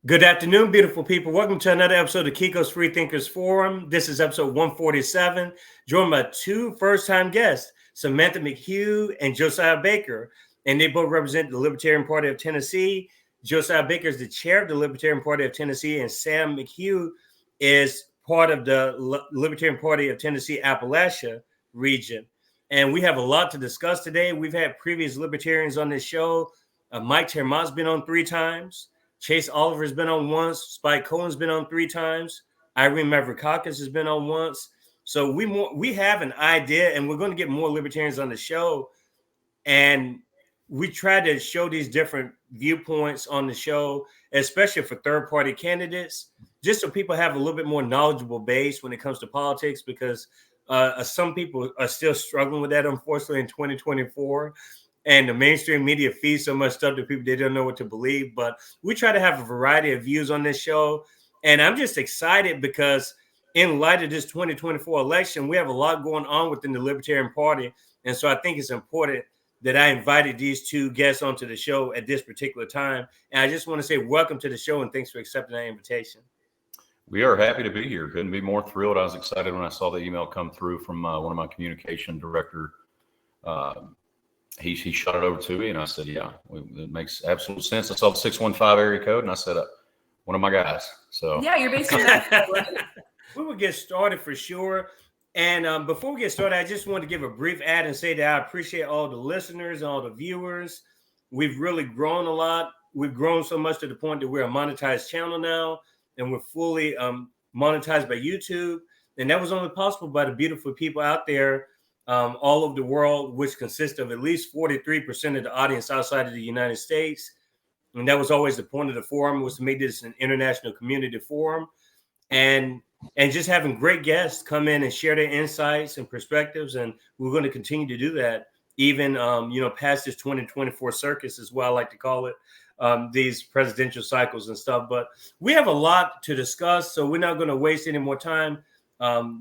Good afternoon, beautiful people. Welcome to another episode of Kiko's Freethinkers Forum. This is episode 147, joined by two first-time guests, Samantha McHugh and Josiah Baker. And they both represent the Libertarian Party of Tennessee. Josiah Baker is the chair of the Libertarian Party of Tennessee, and Sam McHugh is part of the Libertarian Party of Tennessee Appalachian region. And we have a lot to discuss today. We've had previous libertarians on this show. Mike Termont's been on 3 times. Chase Oliver's been on once. Spike Cohen's been on 3 times. Irene Maverick Caucus has been on once. So we have an idea, and we're going to get more libertarians on the show. And we try to show these different viewpoints on the show, especially for third-party candidates, just so people have a little bit more knowledgeable base when it comes to politics, because some people are still struggling with that, unfortunately, in 2024. And the mainstream media feeds so much stuff to people they don't know what to believe. But we try to have a variety of views on this show. And I'm just excited because in light of this 2024 election, we have a lot going on within the Libertarian Party. And so I think it's important that I invited these two guests onto the show at this particular time. And I just want to say welcome to the show and thanks for accepting that invitation. We are happy to be here. Couldn't be more thrilled. I was excited when I saw the email come through from one of my communication director. He shot it over to me, and I said, yeah, it makes absolute sense. I saw the 615 area code, and I said, one of my guys. So yeah, you're based in that. We will get started for sure. And before we get started, I just want to give a brief ad and say that I appreciate all the listeners, all the viewers. We've really grown a lot. We've grown so much to the point that we're a monetized channel now, and we're fully monetized by YouTube. And that was only possible by the beautiful people out there all over the world, which consists of at least 43% of the audience outside of the United States. And that was always the point of the forum, was to make this an international community forum. And just having great guests come in and share their insights and perspectives. And we're going to continue to do that, even, past this 2024 circus is what I like to call it, these presidential cycles and stuff. But we have a lot to discuss, so we're not going to waste any more time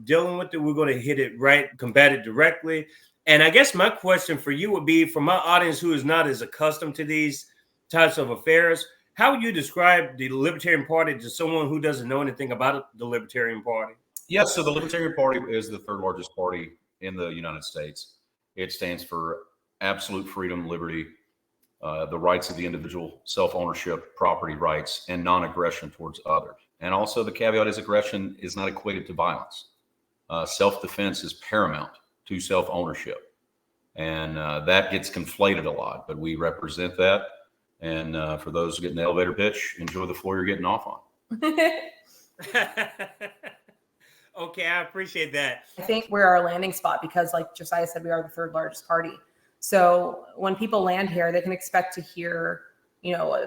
dealing with it. We're going to hit it right, combat it directly. And I guess my question for you would be, for my audience who is not as accustomed to these types of affairs, how would you describe the Libertarian Party to someone who doesn't know anything about the Libertarian Party? Yeah, so the Libertarian Party is the 3rd largest party in the United States. It stands for absolute freedom, liberty, the rights of the individual, self-ownership, property rights, and non-aggression towards others. And also the caveat is aggression is not equated to violence. Self-defense is paramount to self-ownership. And that gets conflated a lot, but we represent that. And for those getting the elevator pitch, enjoy the floor you're getting off on. Okay, I appreciate that. I think we're our landing spot because, like Josiah said, we are the 3rd largest party. So when people land here, they can expect to hear,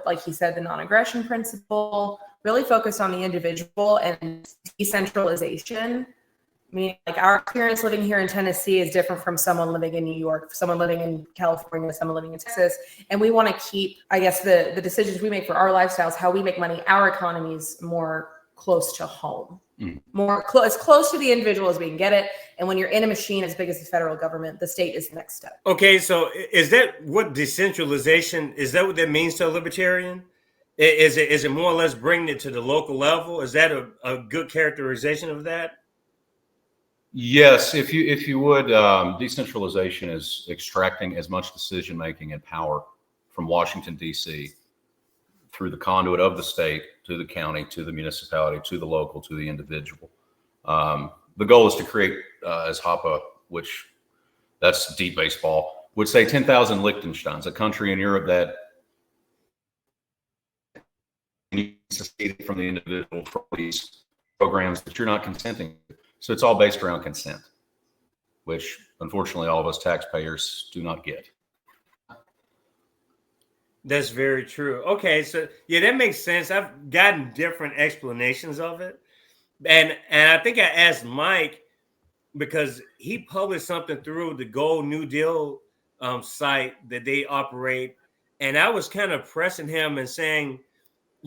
like he said, the non-aggression principle, really focused on the individual and decentralization. I mean, like our experience living here in Tennessee is different from someone living in New York, someone living in California, someone living in Texas. And we want to keep, I guess, the decisions we make for our lifestyles, how we make money, our economies more close to home, as close to the individual as we can get it. And when you're in a machine as big as the federal government, the state is the next step. Okay, so is that what decentralization, is that what that means to a libertarian? Is it more or less bringing it to the local level? Is that a good characterization of that? Yes, if you would, decentralization is extracting as much decision-making and power from Washington, D.C. through the conduit of the state to the county, to the municipality, to the local, to the individual. The goal is to create, as Hoppe, which that's deep baseball, would say 10,000 Liechtensteins, a country in Europe that needs to see from the individual for these programs that you're not consenting to. So it's all based around consent, which unfortunately all of us taxpayers do not get. That's very true. Okay, so yeah, that makes sense. I've gotten different explanations of it. And I think I asked Mike because he published something through the Gold New Deal site that they operate. And I was kind of pressing him and saying,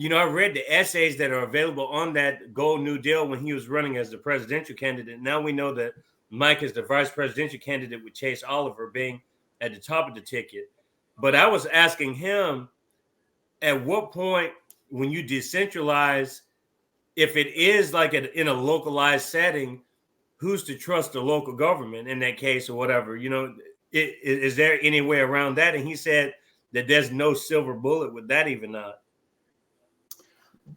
I read the essays that are available on that Gold New Deal when he was running as the presidential candidate. Now we know that Mike is the vice presidential candidate with Chase Oliver being at the top of the ticket. But I was asking him, at what point when you decentralize, if it is like in a localized setting, who's to trust the local government in that case or whatever? You know, is there any way around that? And he said that there's no silver bullet with that even not.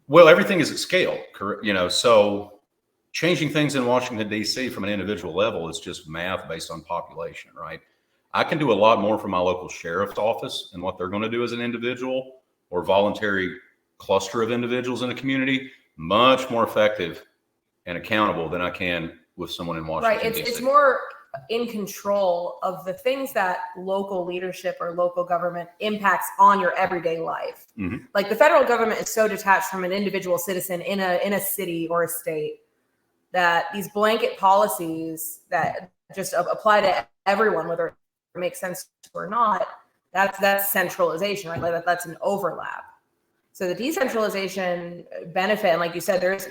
Well, everything is at scale, correct? You know, so changing things in Washington, D.C. from an individual level is just math based on population, right? I can do a lot more from my local sheriff's office and what they're going to do as an individual or voluntary cluster of individuals in a community, much more effective and accountable than I can with someone in Washington, right. It's more in control of the things that local leadership or local government impacts on your everyday life. Mm-hmm. Like the federal government is so detached from an individual citizen in a city or a state that these blanket policies that just apply to everyone, whether it makes sense or not, that's centralization, right? Like that's an overlap. So the decentralization benefit, and like you said, there's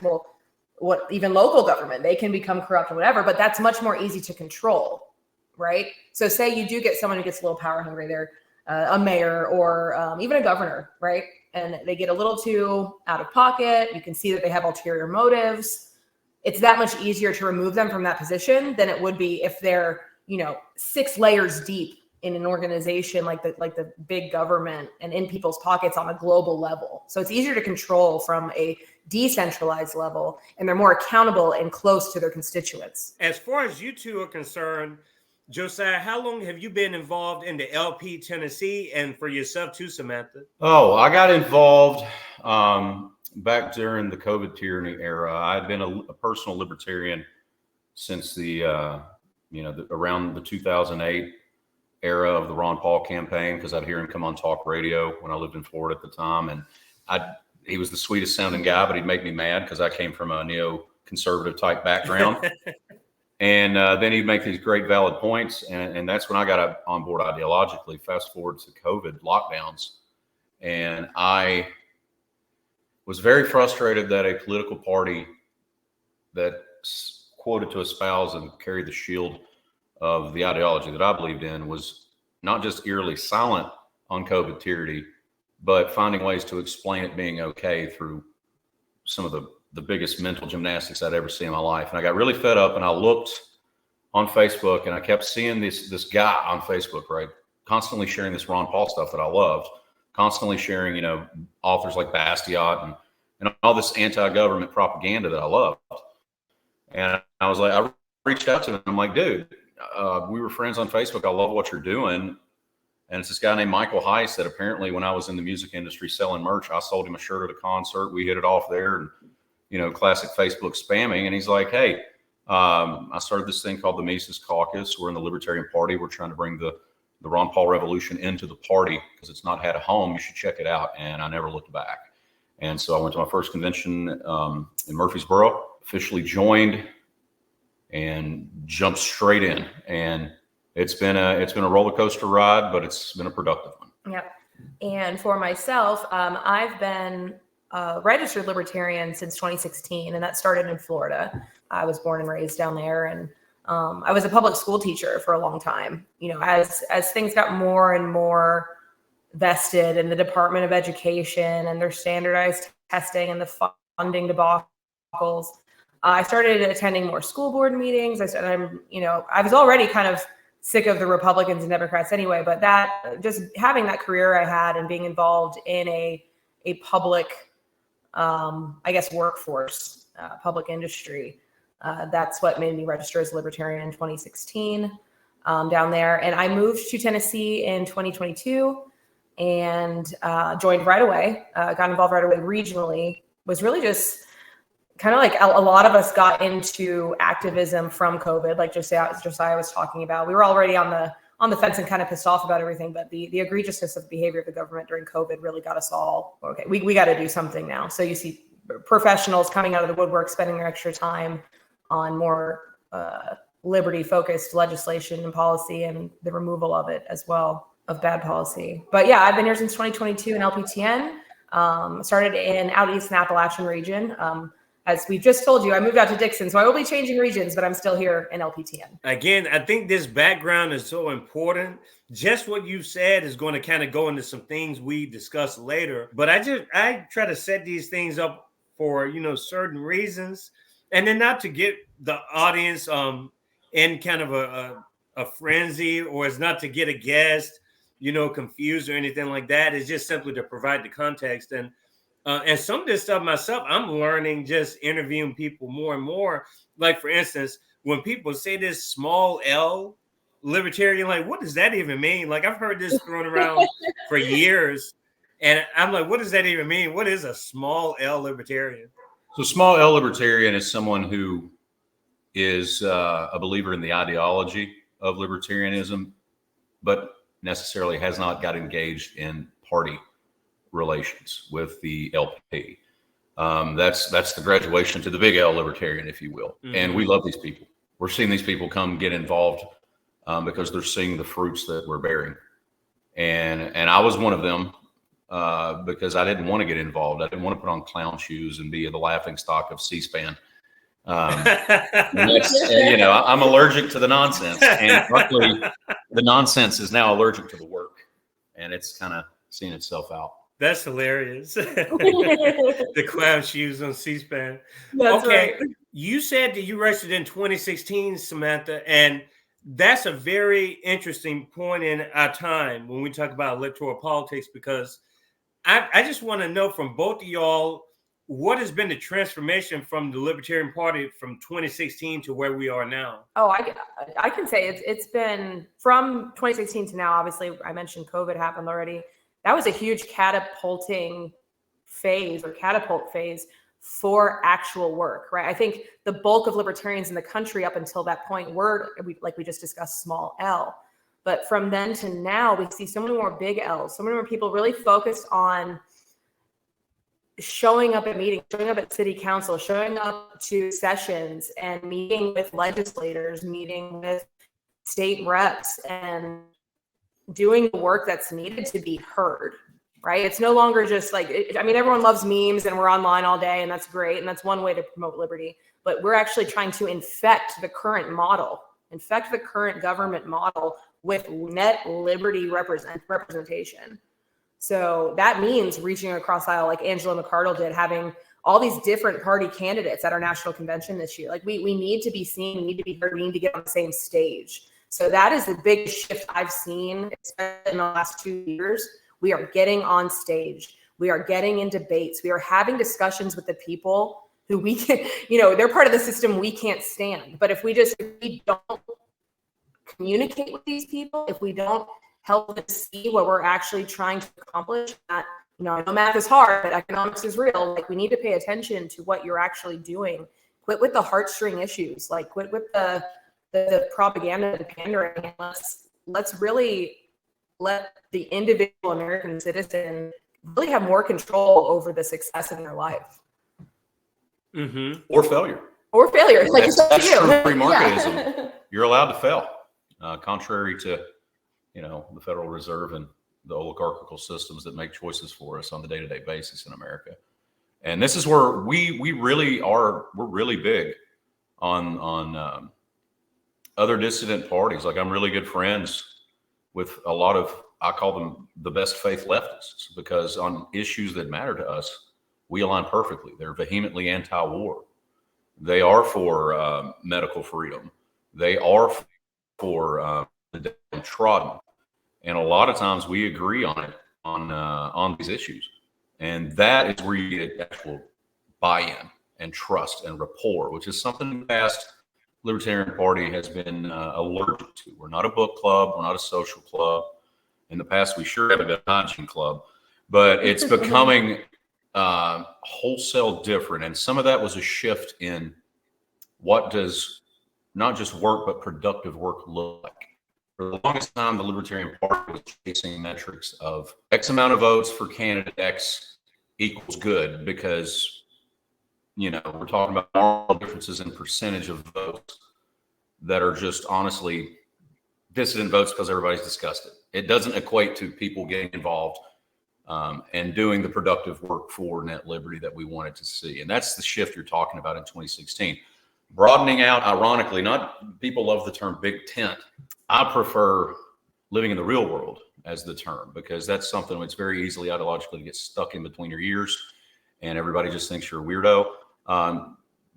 what even local government, they can become corrupt or whatever, but that's much more easy to control, right? So say you do get someone who gets a little power hungry, they're a mayor or even a governor, right? And they get a little too out of pocket. You can see that they have ulterior motives. It's that much easier to remove them from that position than it would be if they're, 6 layers deep in an organization like the big government and in people's pockets on a global level. So it's easier to control from a decentralized level, and they're more accountable and close to their constituents. As far as you two are concerned, Josiah, how long have you been involved in the LP Tennessee, and for yourself too, Samantha? Oh, I got involved back during the COVID tyranny era. I had been a personal libertarian since around the 2008 era of the Ron Paul campaign, because I'd hear him come on talk radio when I lived in Florida at the time. And he was the sweetest sounding guy, but he'd make me mad because I came from a neoconservative type background. And then he'd make these great valid points. And that's when I got on board ideologically. Fast forward to COVID lockdowns. And I was very frustrated that a political party that quoted to espouse and carry the shield of the ideology that I believed in was not just eerily silent on COVID tyranny, but finding ways to explain it being okay through some of the biggest mental gymnastics I'd ever seen in my life. And I got really fed up, and I looked on Facebook, and I kept seeing this guy on Facebook, right, constantly sharing this Ron Paul stuff that I loved, constantly sharing, authors like Bastiat and all this anti-government propaganda that I loved. And I was like, I reached out to him. I'm like, dude, we were friends on Facebook. I love what you're doing. And it's this guy named Michael Heiss that apparently when I was in the music industry selling merch, I sold him a shirt at a concert. We hit it off there and, classic Facebook spamming. And he's like, hey, I started this thing called the Mises Caucus. We're in the Libertarian Party. We're trying to bring the Ron Paul revolution into the party because it's not had a home. You should check it out. And I never looked back. And so I went to my first convention in Murfreesboro, officially joined, and jumped straight in. And it's been a roller coaster ride, but it's been a productive one. Yeah. And for myself, I've been a registered libertarian since 2016, and that started in Florida. I was born and raised down there, and I was a public school teacher for a long time. As things got more and more vested in the Department of Education and their standardized testing and the funding debacles, I started attending more school board meetings. I was already kind of sick of the Republicans and Democrats anyway, but that just having that career I had and being involved in a public, workforce, public industry, that's what made me register as a libertarian in 2016 down there. And I moved to Tennessee in 2022 and joined right away, got involved right away regionally, was really just kind of like a lot of us got into activism from COVID, like Josiah was talking about. We were already on the fence and kind of pissed off about everything, but the egregiousness of the behavior of the government during COVID really got us all, okay, we got to do something now. So you see professionals coming out of the woodwork, spending their extra time on more liberty-focused legislation and policy and the removal of it as well, of bad policy. But yeah, I've been here since 2022 in LPTN. Started out east in the Appalachian region. as we just told you, I moved out to Dixon, so I will be changing regions, but I'm still here in LPTN. Again, I think this background is so important. Just what you said is going to kind of go into some things we discuss later. But I try to set these things up for, certain reasons, and then not to get the audience in kind of a frenzy, or it's not to get a guest, confused or anything like that. It's just simply to provide the context. And some of this stuff myself, I'm learning just interviewing people more and more. Like, for instance, when people say this small L libertarian, like, what does that even mean? Like, I've heard this thrown around for years. And I'm like, what does that even mean? What is a small L libertarian? So small L libertarian is someone who is a believer in the ideology of libertarianism, but necessarily has not got engaged in party relations with the LP. That's the graduation to the big L libertarian, if you will. Mm-hmm. And we love these people. We're seeing these people come get involved because they're seeing the fruits that we're bearing. And I was one of them because I didn't want to get involved. I didn't want to put on clown shoes and be the laughing stock of C-SPAN. I'm allergic to the nonsense. And luckily, the nonsense is now allergic to the work. And it's kind of seeing itself out. That's hilarious. The clown shoes on C-SPAN. That's okay. Right. You said that you registered in 2016, Samantha, and that's a very interesting point in our time when we talk about electoral politics, because I just want to know from both of y'all, what has been the transformation from the Libertarian Party from 2016 to where we are now? Oh, I can say it's been from 2016 to now. Obviously, I mentioned COVID happened already. That was a huge catapult phase for actual work, right? I think the bulk of libertarians in the country up until that point were, like we just discussed, small L. But from then to now, we see so many more big L's, so many more people really focused on showing up at meetings, showing up at city council, showing up to sessions and meeting with legislators, meeting with state reps, and doing the work that's needed to be heard, right? It's no longer just like, everyone loves memes and we're online all day, and that's great. And that's one way to promote liberty. But we're actually trying to infect the current government model with net liberty representation. So that means reaching across aisle like Angela McArdle did, having all these different party candidates at our national convention this year. Like we need to be seen, we need to be heard, we need to get on the same stage. So that is the big shift I've seen, especially in the last 2 years. We are getting on stage. We are getting in debates. We are having discussions with the people who we can, they're part of the system we can't stand. But if we don't communicate with these people, if we don't help them see what we're actually trying to accomplish, that, I know math is hard, but economics is real. Like, we need to pay attention to what you're actually doing. Quit with the heartstring issues. Like, quit with the propaganda and pandering, and let's really let the individual American citizen really have more control over the success in their life. Mm-hmm. Or failure. Like that's you. true free marketism. Yeah. You're allowed to fail, contrary to the Federal Reserve and the oligarchical systems that make choices for us on the day-to-day basis in America. And this is where we really are. We're really big on other dissident parties. Like, I'm really good friends with a lot of, I call them the best faith leftists, because on issues that matter to us, we align perfectly. They're vehemently anti-war. They are for medical freedom. They are for the downtrodden. And a lot of times we agree on it, on these issues. And that is where you get actual buy-in and trust and rapport, which is something in the past Libertarian Party has been allergic to. We're not a book club. We're not a social club. In the past, we sure haven't been a hygiene club, but it's becoming wholesale different. And some of that was a shift in what does not just work, but productive work look like. For the longest time, the Libertarian Party was chasing metrics of X amount of votes for candidate X equals good, because we're talking about moral differences in percentage of votes that are just honestly dissident votes because everybody's discussed it. It doesn't equate to people getting involved and doing the productive work for net liberty that we wanted to see. And that's the shift you're talking about in 2016. Broadening out, ironically, not people love the term big tent. I prefer living in the real world as the term, because that's something that's very easily ideologically to get stuck in between your ears and everybody just thinks you're a weirdo.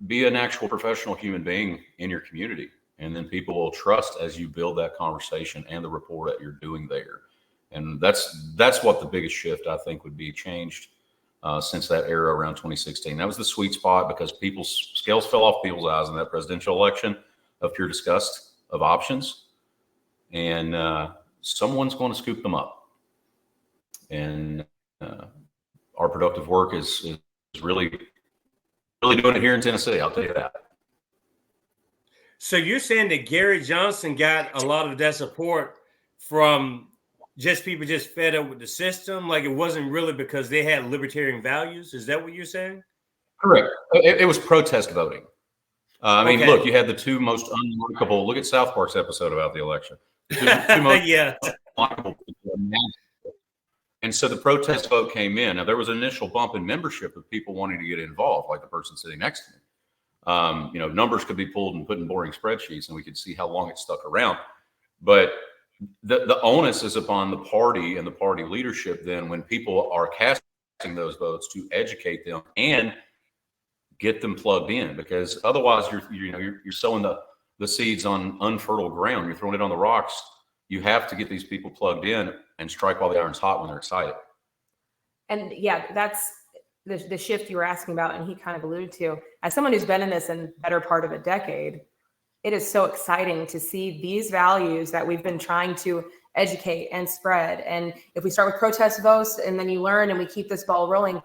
Be an actual professional human being in your community. And then people will trust as you build that conversation and the rapport that you're doing there. And that's what the biggest shift I think would be changed since that era around 2016. That was the sweet spot, because people's scales fell off people's eyes in that presidential election of pure disgust of options. And someone's going to scoop them up. And our productive work is really doing it here in Tennessee. I'll tell you that. So you're saying that Gary Johnson got a lot of that support from just people just fed up with the system? Like it wasn't really because they had libertarian values? Is that what you're saying? Correct. It was protest voting. I mean, Okay. look, you had the two most unlikable. Look at South Park's episode about the election. The two most unlikable people. And so the protest vote came in. Now, there was an initial bump in membership of people wanting to get involved, like the person sitting next to me. Numbers could be pulled and put in boring spreadsheets, and we could see how long it stuck around. But the onus is upon the party and the party leadership then, when people are casting those votes, to educate them and get them plugged in, because otherwise you're sowing the seeds on unfertile ground. You're throwing it on the rocks. You have to get these people plugged in and strike while the iron's hot when they're excited. And yeah, that's the shift you were asking about, and he kind of alluded to. As someone who's been in this in better part of a decade, it is so exciting to see these values that we've been trying to educate and spread. And if we start with protest votes and then you learn and we keep this ball rolling,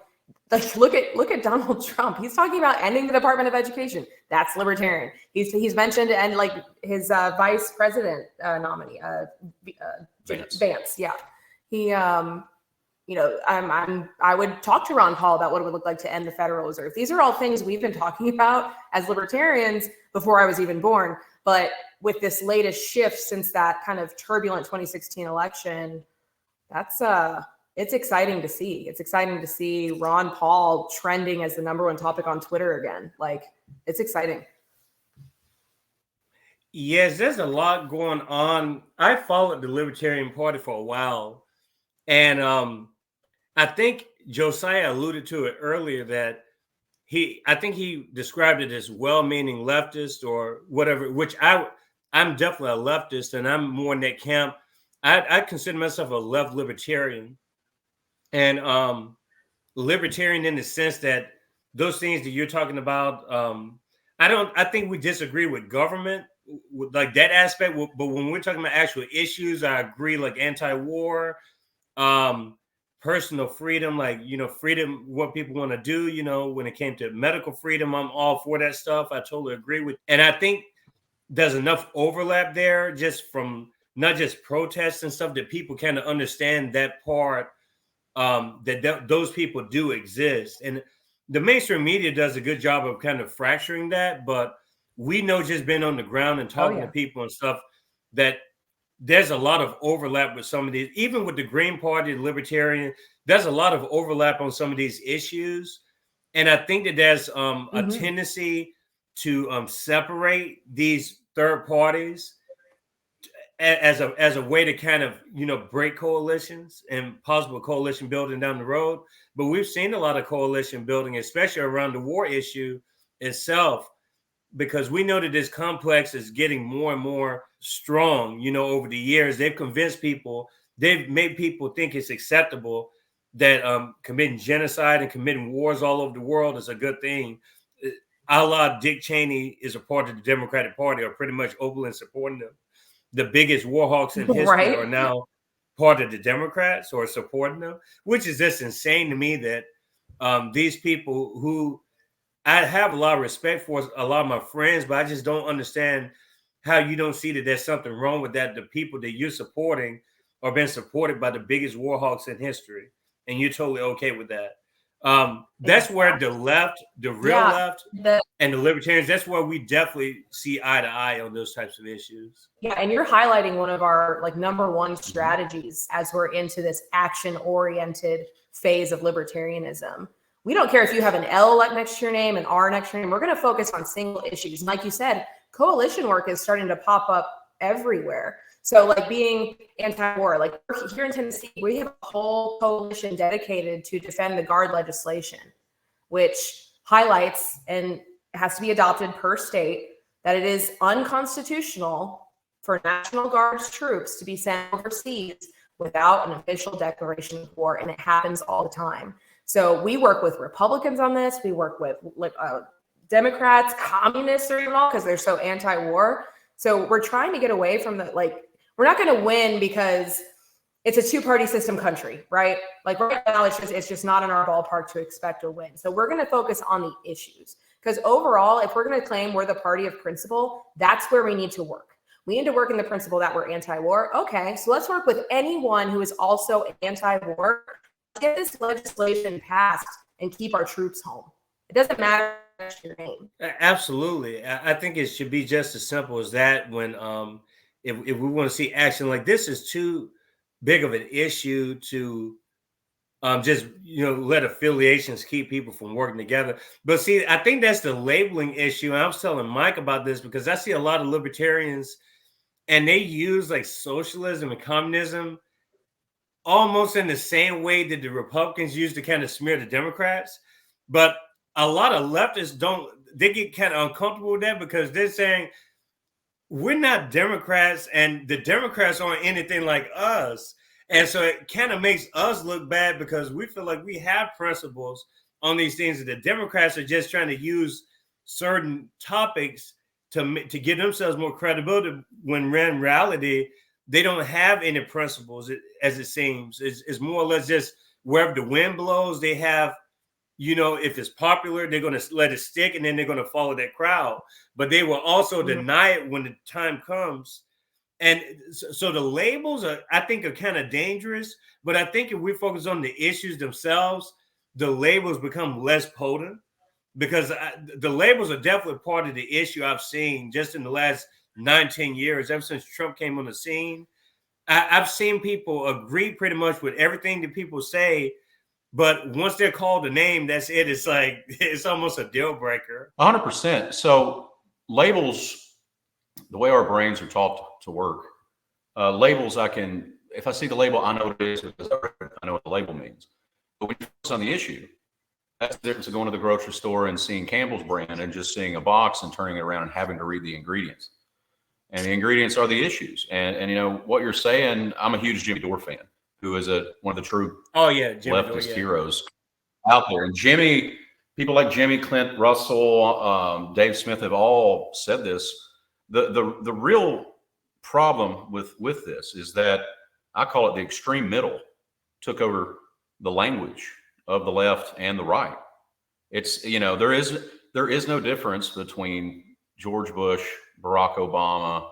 like look at Donald Trump. He's talking about ending the Department of Education. That's libertarian. He's mentioned, and like his vice president nominee, Vance. Yeah, he I would talk to Ron Paul about what it would look like to end the Federal Reserve. These are all things we've been talking about as libertarians before I was even born. But with this latest shift since that kind of turbulent 2016 election, that's it's exciting to see. It's exciting to see Ron Paul trending as the #1 topic on Twitter again. Like, it's exciting. Yes, there's a lot going on. I followed the Libertarian Party for a while, and I think Josiah alluded to it earlier that I think he described it as well-meaning leftist or whatever, which I'm definitely a leftist, and I'm more in that camp. I consider myself a left libertarian, and libertarian in the sense that those things that you're talking about, I think we disagree with government, with like that aspect, but when we're talking about actual issues, I agree, like anti-war, personal freedom, like, freedom, what people want to do, when it came to medical freedom, I'm all for that stuff. I totally agree with. And I think there's enough overlap there just from not just protests and stuff that people kind of understand that part, that those people do exist. And the mainstream media does a good job of kind of fracturing that. But we know, just being on the ground and talking to people and stuff, that there's a lot of overlap with some of these, even with the Green Party, the Libertarian, there's a lot of overlap on some of these issues. And I think that there's a tendency to separate these third parties as a way to kind of, break coalitions and possible coalition building down the road. But we've seen a lot of coalition building, especially around the war issue itself, because we know that this complex is getting more and more strong, over the years. They've convinced people, they've made people think it's acceptable that committing genocide and committing wars all over the world is a good thing. A la Dick Cheney is a part of the Democratic Party, or pretty much openly supporting them. The biggest war hawks in history are now part of the Democrats or supporting them, which is just insane to me that these people, who I have a lot of respect for, a lot of my friends, but I just don't understand how you don't see that there's something wrong with that. The people that you're supporting are being supported by the biggest war hawks in history, and you're totally okay with that. That's where the left, the real left, and the libertarians, that's where we definitely see eye to eye on those types of issues. Yeah, and you're highlighting one of our like number one strategies as we're into this action-oriented phase of libertarianism. We don't care if you have an L next to your name, an R next to your name. We're going to focus on single issues. And like you said, coalition work is starting to pop up everywhere. So like being anti-war, like here in Tennessee, we have a whole coalition dedicated to defend the guard legislation, which highlights and has to be adopted per state that it is unconstitutional for National Guard's troops to be sent overseas without an official declaration of war. And it happens all the time. So we work with Republicans on this. We work with Democrats, communists are involved because they're so anti-war. So we're trying to get away from the, like, we're not going to win because it's a two-party system country, right? Like right now, it's just not in our ballpark to expect a win. So we're going to focus on the issues because overall, if we're going to claim we're the party of principle, that's where we need to work. We need to work in the principle that we're anti-war. Okay, so let's work with anyone who is also anti-war. Get this legislation passed and keep our troops home. It doesn't matter your name. Absolutely. I think it should be just as simple as that. When if we want to see action, like this is too big of an issue to just let affiliations keep people from working together. But see, I think that's the labeling issue. And I was telling Mike about this because I see a lot of libertarians and they use like socialism and communism almost in the same way that the Republicans used to kind of smear the Democrats. But a lot of leftists they get kind of uncomfortable with that because they're saying, we're not Democrats and the Democrats aren't anything like us. And so it kind of makes us look bad because we feel like we have principles on these things that the Democrats are just trying to use certain topics to give themselves more credibility when in reality, they don't have any principles, as it seems. It's more or less just wherever the wind blows, they have, if it's popular, they're going to let it stick and then they're going to follow that crowd. But they will also deny it when the time comes. And so the labels I think are kind of dangerous. But I think if we focus on the issues themselves, the labels become less potent because the labels are definitely part of the issue I've seen just in the last 19 years, ever since Trump came on the scene. I've seen people agree pretty much with everything that people say, but once they're called a name, that's it. It's like, it's almost a deal breaker. 100%. So labels, the way our brains are taught to work, labels, if I see the label, I know what it is because I know what the label means. But when you focus on the issue, that's the difference of going to the grocery store and seeing Campbell's brand and just seeing a box and turning it around and having to read the ingredients. And the ingredients are the issues. And what you're saying, I'm a huge Jimmy Dore fan, who is one of the true leftist heroes out there. And Jimmy, people like Jimmy, Clint Russell, Dave Smith have all said this. The real problem with this is that I call it the extreme middle took over the language of the left and the right. It's, there is no difference between George Bush, Barack Obama,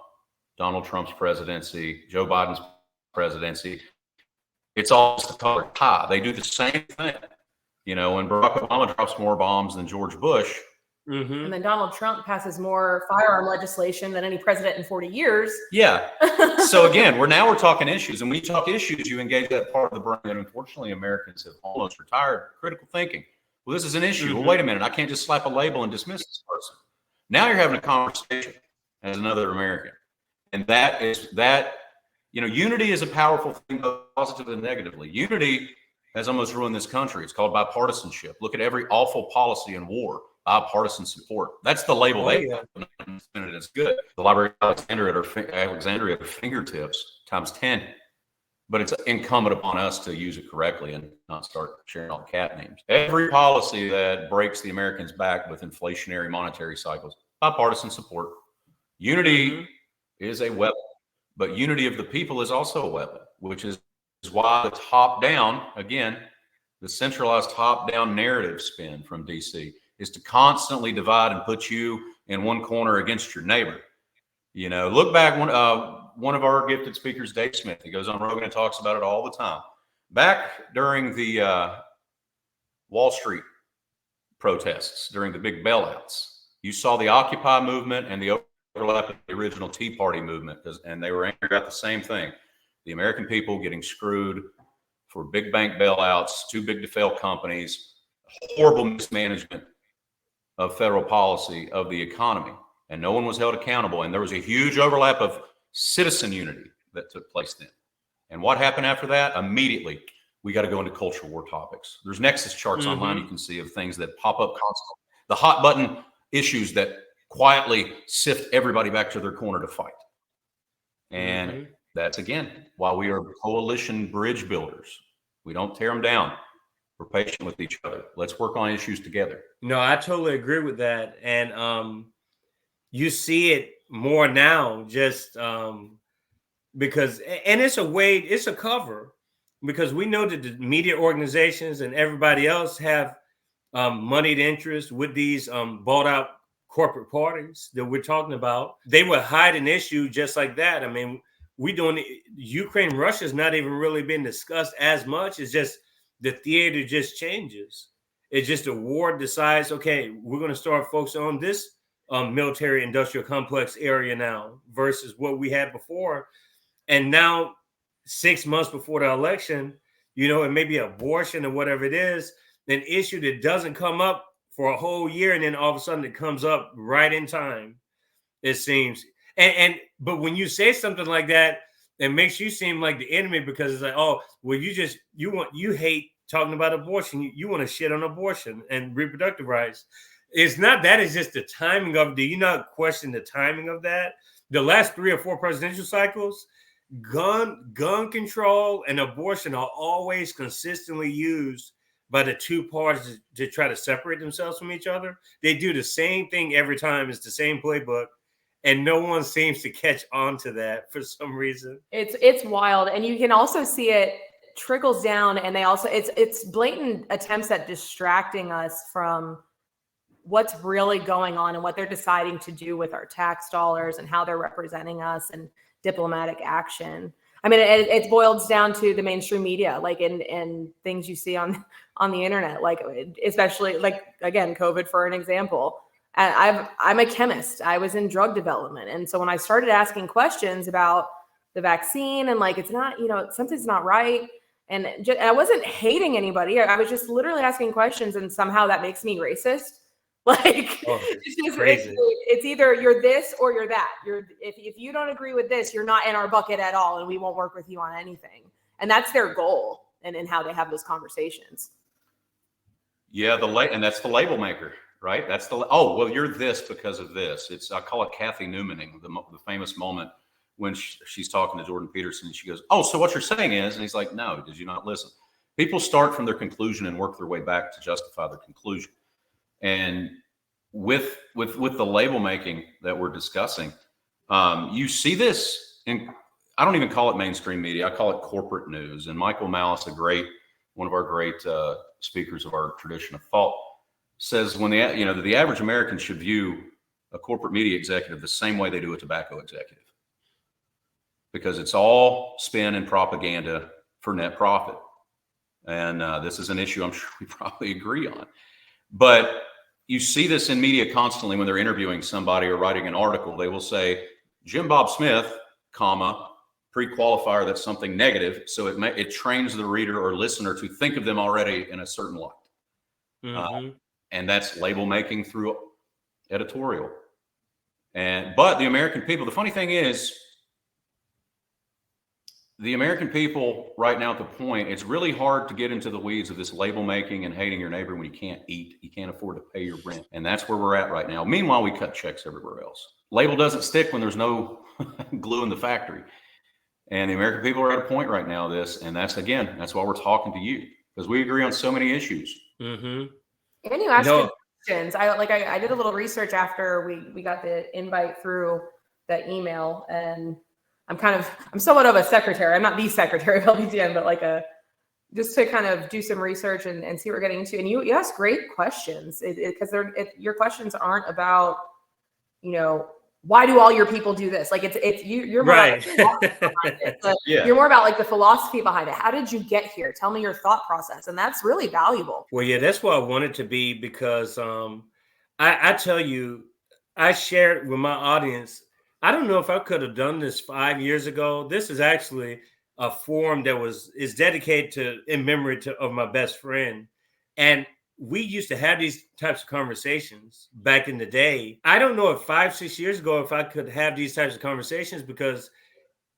Donald Trump's presidency, Joe Biden's presidency. It's all just a colored tie. They do the same thing. When Barack Obama drops more bombs than George Bush. Mm-hmm. And then Donald Trump passes more firearm legislation than any president in 40 years. Yeah. So again, we're talking issues. And when you talk issues, you engage that part of the brain that unfortunately Americans have almost retired, critical thinking. Well, this is an issue. Mm-hmm. Well, wait a minute. I can't just slap a label and dismiss this person. Now you're having a conversation as another American. And unity is a powerful thing, both positively and negatively. Unity has almost ruined this country. It's called bipartisanship. Look at every awful policy in war, bipartisan support. That's the label they have. And it's good. The Library of Alexandria at their fingertips times 10. But it's incumbent upon us to use it correctly and not start sharing all the cat names. Every policy that breaks the Americans' back with inflationary monetary cycles, bipartisan support. Unity is a weapon, but unity of the people is also a weapon, which is why the top-down, again, the centralized top-down narrative spin from DC is to constantly divide and put you in one corner against your neighbor. Look back, one of our gifted speakers, Dave Smith, he goes on Rogan and talks about it all the time. Back during the Wall Street protests during the big bailouts. You saw the Occupy movement and the overlap of the original Tea Party movement, and they were angry about the same thing. The American people getting screwed for big bank bailouts, too big to fail companies, horrible mismanagement of federal policy of the economy, and no one was held accountable. And there was a huge overlap of citizen unity that took place then. And what happened after that? Immediately, we got to go into culture war topics. There's Nexus charts online you can see of things that pop up constantly. The hot button issues that quietly sift everybody back to their corner to fight. And that's, again, why we are coalition bridge builders. We don't tear them down. We're patient with each other. Let's work on issues together. No, I totally agree with that. And you see it more now just because, and it's a way, it's a cover, because we know that the media organizations and everybody else have moneyed interest with these bought out corporate parties that we're talking about. They would hide an issue just like that. I mean, Ukraine, Russia's not even really been discussed as much. It's just the theater just changes. It's just a war decides, okay, we're going to start focusing on this military industrial complex area now versus what we had before. And now 6 months before the election, you know, it may be abortion or whatever it is, an issue that doesn't come up for a whole year, and then all of a sudden it comes up right in time, it seems. But when you say something like that, it makes you seem like the enemy, because it's like, oh, well, you hate talking about abortion. You want to shit on abortion and reproductive rights. It's not that, it's just the timing of it. Do you not question the timing of that? The last 3 or 4 presidential cycles, gun control and abortion are always consistently used by the two parties to try to separate themselves from each other. They do the same thing every time. It's the same playbook. And no one seems to catch on to that for some reason. It's wild. And you can also see it trickles down, and they also, it's blatant attempts at distracting us from what's really going on and what they're deciding to do with our tax dollars and how they're representing us and diplomatic action. I mean, it boils down to the mainstream media, like in things you see on the internet, like especially like, again, COVID for an example. I'm a chemist. I was in drug development. And so when I started asking questions about the vaccine and like, it's not, you know, something's not right. And I wasn't hating anybody. I was just literally asking questions, and somehow that makes me racist. Like, it's either you're this or you're that. If you don't agree with this, you're not in our bucket at all, and we won't work with you on anything. And that's their goal, and in how they have those conversations. Yeah, and that's the label maker, right? That's oh, well, you're this because of this. I call it Kathy Newmaning, the famous moment when she's talking to Jordan Peterson, and she goes, "Oh, so what you're saying is," and he's like, "No, did you not listen?" People start from their conclusion and work their way back to justify their conclusion. And with the label making that we're discussing, you see this in, I don't even call it mainstream media. I call it corporate news. And Michael Malice, one of our great speakers of our tradition of thought, says the average American should view a corporate media executive the same way they do a tobacco executive, because it's all spin and propaganda for net profit. And this is an issue I'm sure we probably agree on. But you see this in media constantly when they're interviewing somebody or writing an article. They will say, Jim Bob Smith, pre-qualifier, that's something negative. So it trains the reader or listener to think of them already in a certain light. And that's label making through editorial. But the American people, the funny thing is, the American people right now at the point, it's really hard to get into the weeds of this label making and hating your neighbor when you can't eat, you can't afford to pay your rent. And that's where we're at right now. Meanwhile, we cut checks everywhere else. Label doesn't stick when there's no glue in the factory. And the American people are at a point right now of this. And that's why we're talking to you, because we agree on so many issues. And you asked questions. I did a little research after we got the invite through the email, and I'm somewhat of a secretary. I'm not the secretary of LPTN, but just to kind of do some research and see what we're getting into. And you ask great questions, because your questions aren't about, why do all your people do this? Like you're more right. You're more about like the philosophy behind it. How did you get here? Tell me your thought process. And that's really valuable. Well, yeah, that's what I wanted to be, because I tell you, I shared with my audience. I don't know if I could have done this 5 years ago. This is actually a forum that is dedicated to in memory of my best friend. And we used to have these types of conversations back in the day. I don't know if 5-6 years ago, if I could have these types of conversations, because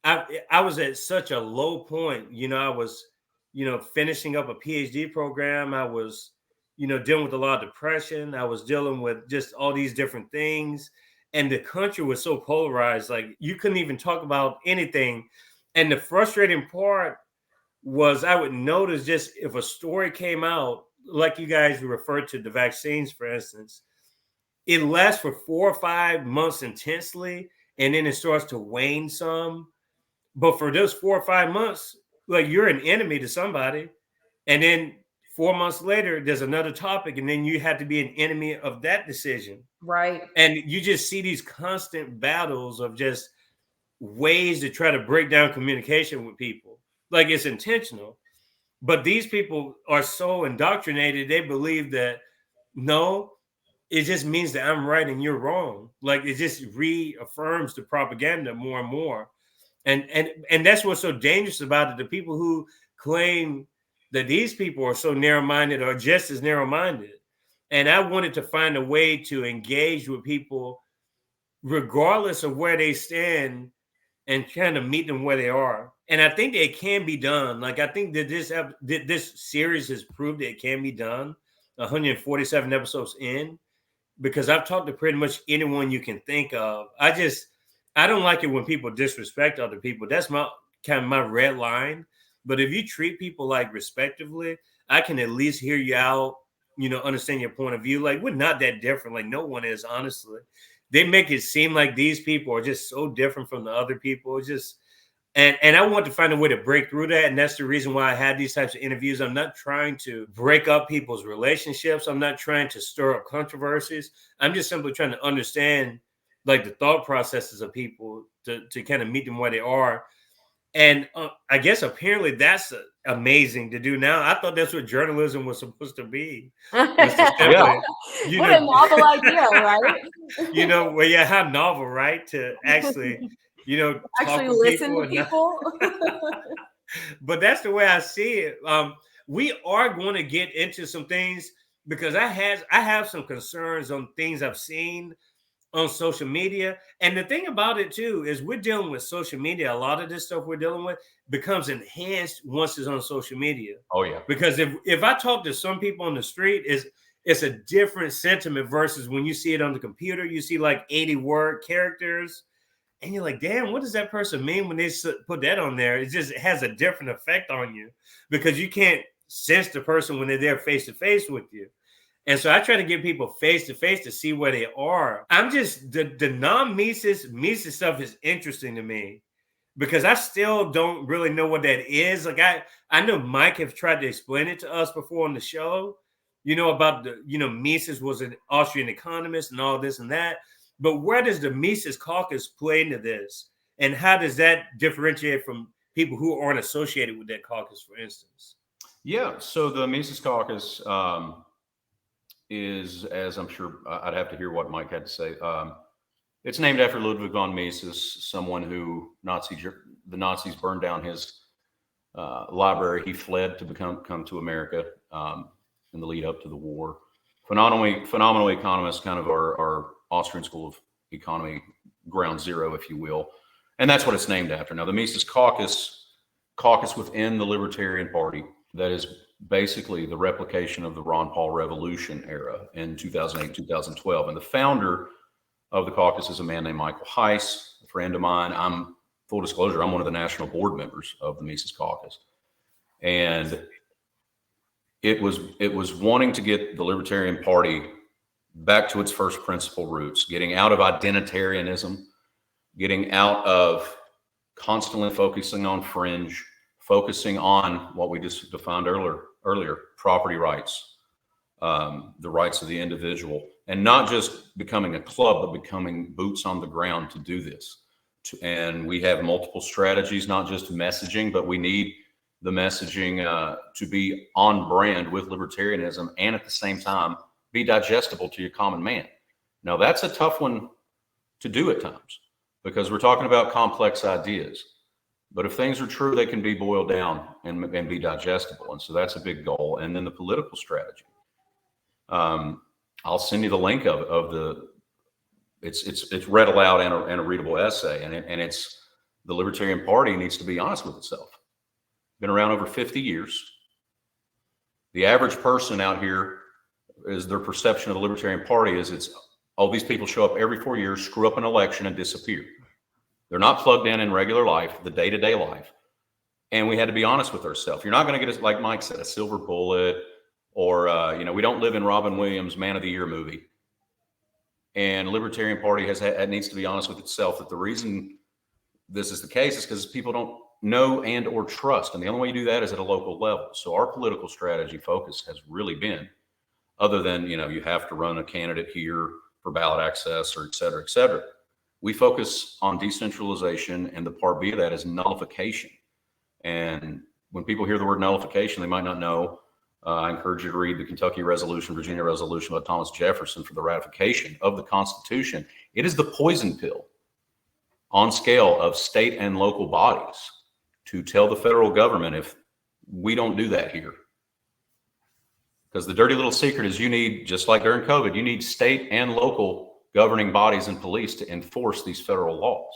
I was at such a low point. I was, finishing up a PhD program. I was, dealing with a lot of depression. I was dealing with just all these different things. And the country was so polarized, like you couldn't even talk about anything. And the frustrating part was I would notice, just if a story came out, like you guys referred to the vaccines, for instance, it lasts for 4 or 5 months intensely, and then it starts to wane some. But for those 4 or 5 months, like you're an enemy to somebody. And then 4 months later, there's another topic, and then you have to be an enemy of that decision. Right. And you just see these constant battles of just ways to try to break down communication with people. Like it's intentional. But these people are so indoctrinated, they believe that no, it just means that I'm right and you're wrong. Like it just reaffirms the propaganda more and more. And that's what's so dangerous about it. The people who claim that these people are so narrow-minded are just as narrow-minded. And I wanted to find a way to engage with people regardless of where they stand, and kind of meet them where they are. And I think that it can be done. Like I think that this series has proved that it can be done. 147 episodes in, because I've talked to pretty much anyone you can think of. I don't like it when people disrespect other people. That's my red line. But if you treat people like respectively, I can at least hear you out, understand your point of view. Like we're not that different. Like no one is, honestly. They make it seem like these people are just so different from the other people. It's just, and I want to find a way to break through that. And that's the reason why I had these types of interviews. I'm not trying to break up people's relationships. I'm not trying to stir up controversies. I'm just simply trying to understand like the thought processes of people to kind of meet them where they are. And I guess apparently that's amazing to do now. I thought that's what journalism was supposed to be. Yeah. What a novel idea, right? Well, yeah, how novel, right? To actually, actually listen to people. But that's the way I see it. We are going to get into some things, because I have some concerns on things I've seen on social media. And the thing about it too is we're dealing with social media. A lot of this stuff we're dealing with becomes enhanced once it's on social media. Oh yeah. Because if I talk to some people on the street, it's a different sentiment versus when you see it on the computer. You see like 80 word characters, and you're like, damn, what does that person mean when they put that on there? It has a different effect on you, because you can't sense the person when they're there face to face with you. And so I try to get people face to face to see where they are. I'm just the non-Mises stuff is interesting to me, because I still don't really know what that is. Like I know Mike have tried to explain it to us before on the show, about Mises was an Austrian economist and all this and that. But where does the Mises Caucus play into this? And how does that differentiate from people who aren't associated with that caucus, for instance? Yeah. So the Mises Caucus is, as I'm sure I'd have to hear what Mike had to say. It's named after Ludwig von Mises, someone who the Nazis burned down his library. He fled to come to America in the lead up to the war. Phenomenal economist, kind of our Austrian School of Economy ground zero, if you will. And that's what it's named after. Now, the Mises Caucus within the Libertarian Party, that is basically the replication of the Ron Paul Revolution era in 2008, 2012. And the founder of the caucus is a man named Michael Heiss, a friend of mine. Full disclosure, I'm one of the national board members of the Mises Caucus. And it was wanting to get the Libertarian Party back to its first principle roots, getting out of identitarianism, getting out of constantly focusing on fringe, focusing on what we just defined earlier, property rights, the rights of the individual, and not just becoming a club, but becoming boots on the ground to do this. And we have multiple strategies, not just messaging, but we need the messaging to be on brand with libertarianism and at the same time be digestible to your common man. Now, that's a tough one to do at times because we're talking about complex ideas. But if things are true, they can be boiled down and be digestible. And so that's a big goal. And then the political strategy. I'll send you the link of the, it's read aloud and a readable essay. And it's the Libertarian Party needs to be honest with itself. Been around over 50 years. The average person out here is their perception of the Libertarian Party is it's, oh, these people show up every 4 years, screw up an election and disappear. They're not plugged in regular life, the day-to-day life. And we had to be honest with ourselves. You're not going to get, like Mike said, a silver bullet or, we don't live in Robin Williams' Man of the Year movie. And Libertarian Party needs to be honest with itself that the reason this is the case is because people don't know and or trust. And the only way you do that is at a local level. So our political strategy focus has really been, other than, you have to run a candidate here for ballot access or et cetera, we focus on decentralization, and the part B of that is nullification. And when people hear the word nullification, they might not know. I encourage you to read the Kentucky Resolution, Virginia Resolution by Thomas Jefferson for the ratification of the Constitution. It is the poison pill on scale of state and local bodies to tell the federal government if we don't do that here. Because the dirty little secret is you need, just like during COVID, you need state and local governing bodies and police to enforce these federal laws.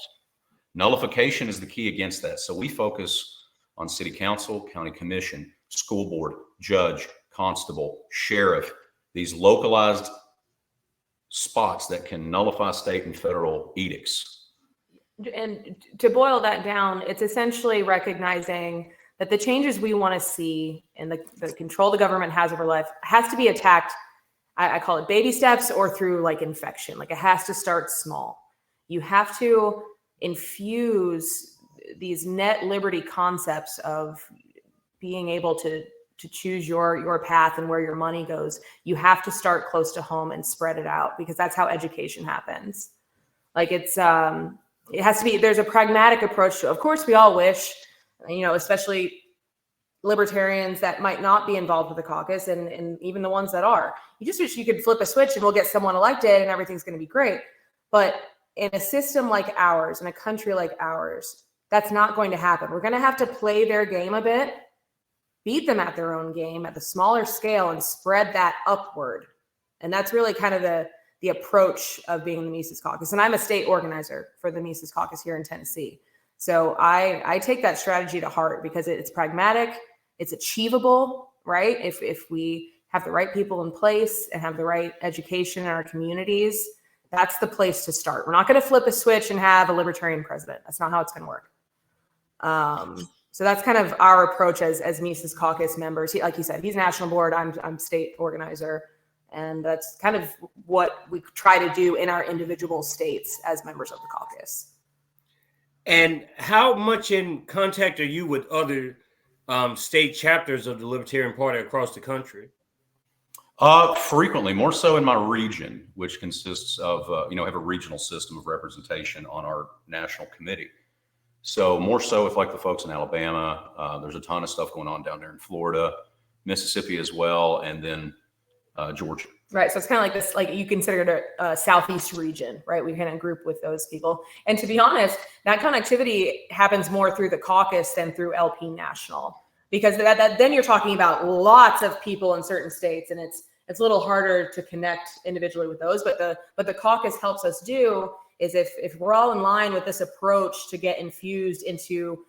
Nullification is the key against that. So we focus on city council, county commission, school board, judge, constable, sheriff, these localized spots that can nullify state and federal edicts. And to boil that down, it's essentially recognizing that the changes we want to see and the control the government has over life has to be attacked. I call it baby steps or through like infection. Like it has to start small. You have to infuse these net liberty concepts of being able to choose your path and where your money goes. You have to start close to home and spread it out because that's how education happens. Like it has to be, there's a pragmatic approach to it. Of course, we all wish, especially libertarians that might not be involved with the caucus and even the ones that are. You just wish you could flip a switch and we'll get someone elected and everything's going to be great. But in a system like ours, in a country like ours, that's not going to happen. We're going to have to play their game a bit, beat them at their own game at the smaller scale and spread that upward. And that's really kind of the approach of being the Mises Caucus. And I'm a state organizer for the Mises Caucus here in Tennessee. So I take that strategy to heart because it's pragmatic, it's achievable, right? If we have the right people in place and have the right education in our communities, that's the place to start. We're not going to flip a switch and have a libertarian president. That's not how it's going to work. So that's kind of our approach as Mises Caucus members. Like you said, he's national board, I'm state organizer. And that's kind of what we try to do in our individual states as members of the caucus. And how much in contact are you with other state chapters of the Libertarian Party across the country? Frequently, more so in my region, which consists of, have a regional system of representation on our national committee. So more so with like the folks in Alabama, there's a ton of stuff going on down there in Florida, Mississippi as well, and then Georgia. Right. So it's kind of like this, like you consider it a Southeast region, right? We kind of group with those people. And to be honest, that connectivity happens more through the caucus than through LP National, because then you're talking about lots of people in certain states, and it's a little harder to connect individually with those. But the caucus helps us do is if we're all in line with this approach to get infused into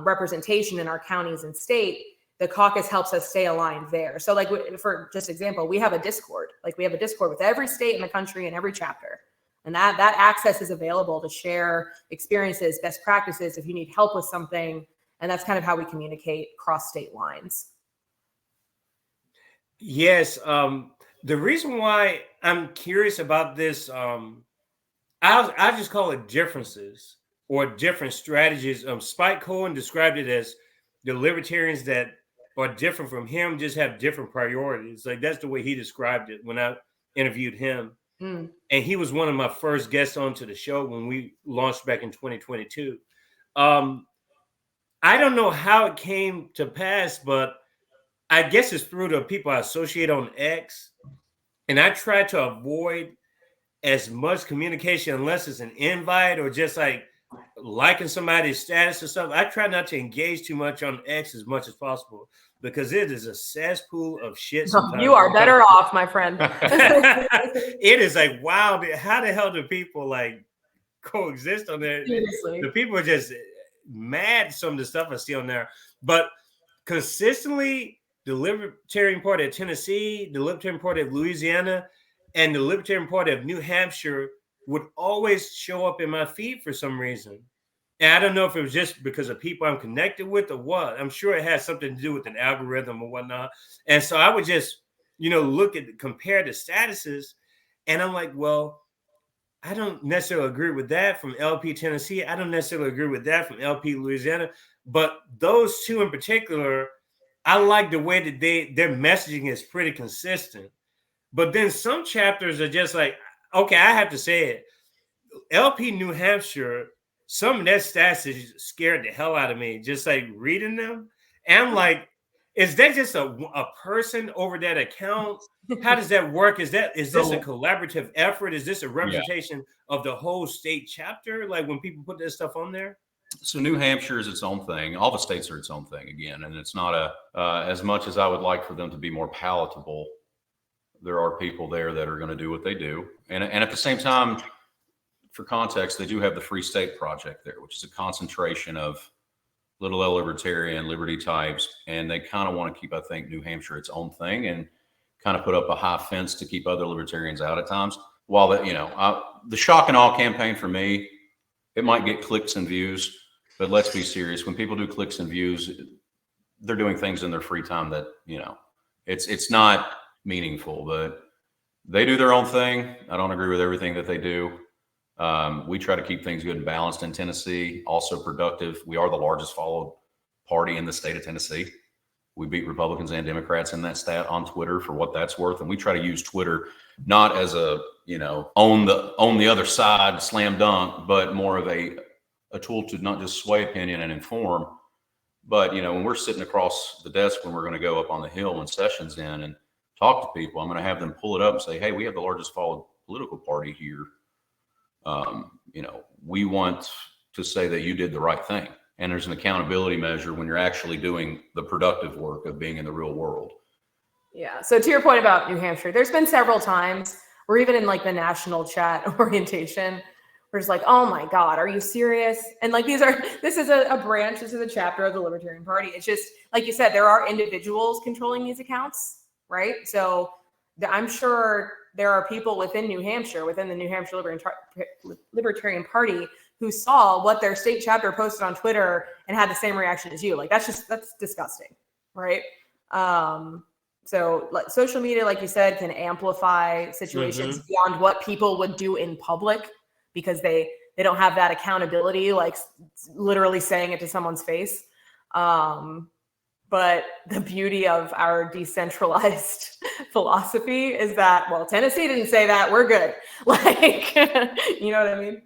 representation in our counties and state, the caucus helps us stay aligned there. So like for just example, we have a Discord. Like we have a Discord with every state in the country and every chapter. And that access is available to share experiences, best practices, if you need help with something. And that's kind of how we communicate cross state lines. Yes. The reason why I'm curious about this, I just call it differences or different strategies. Spike Cohen described it as the libertarians that are different from him just have different priorities. Like that's the way he described it when I interviewed him. Mm. And he was one of my first guests onto the show when we launched back in 2022. I don't know how it came to pass, but I guess it's through the people I associate on X. And I try to avoid as much communication unless it's an invite or just like liking somebody's status or something. I try not to engage too much on X as much as possible because it is a cesspool of shit sometimes. You are better off, my friend. It is like, wow, how the hell do people like coexist on there? Seriously. The people are just mad some of the stuff I see on there. But consistently, the Libertarian Party of Tennessee, the Libertarian Party of Louisiana, and the Libertarian Party of New Hampshire would always show up in my feed for some reason. And I don't know if it was just because of people I'm connected with or what. I'm sure it has something to do with an algorithm or whatnot. And so I would just, compare the statuses. And I'm like, well, I don't necessarily agree with that from LP Tennessee. I don't necessarily agree with that from LP Louisiana. But those two in particular, I like the way that their messaging is pretty consistent. But then some chapters are just like, okay, I have to say it. LP New Hampshire, some of their stats scared the hell out of me, just like reading them. And I'm like, is that just a person over that account? How does that work? Is this a collaborative effort? Is this a representation of the whole state chapter? Like when people put this stuff on there? So New Hampshire is its own thing. All the states are its own thing again. And it's not as much as I would like for them to be more palatable. There are people there that are going to do what they do. And at the same time, for context, they do have the Free State Project there, which is a concentration of little L libertarian liberty types. And they kind of want to keep, I think, New Hampshire its own thing and kind of put up a high fence to keep other libertarians out at times. While the shock and awe campaign for me, it might get clicks and views, but let's be serious. When people do clicks and views, they're doing things in their free time that, it's not meaningful, but they do their own thing. I don't agree with everything that they do. We try to keep things good and balanced in Tennessee, also productive. We are the largest followed party in the state of Tennessee. We beat Republicans and Democrats in that stat on Twitter for what that's worth. And we try to use Twitter not as a, own the other side, slam dunk, but more of a tool to not just sway opinion and inform. But, when we're sitting across the desk, when we're going to go up on the Hill when session's in and talk to people, I'm going to have them pull it up and say, hey, we have the largest followed political party here. We want to say that you did the right thing. And there's an accountability measure when you're actually doing the productive work of being in the real world. Yeah. So to your point about New Hampshire, there's been several times, or even in like the national chat orientation, where it's like, oh my God, are you serious? And like, this is a branch, this is a chapter of the Libertarian Party. It's just, like you said, there are individuals controlling these accounts, right? So I'm sure there are people within New Hampshire, within the New Hampshire Libertarian Party, who saw what their state chapter posted on Twitter and had the same reaction as you. Like, that's disgusting, right? So like social media, like you said, can amplify situations beyond what people would do in public because they don't have that accountability, like literally saying it to someone's face. But the beauty of our decentralized philosophy is that, well, Tennessee didn't say that, we're good. Like, you know what I mean?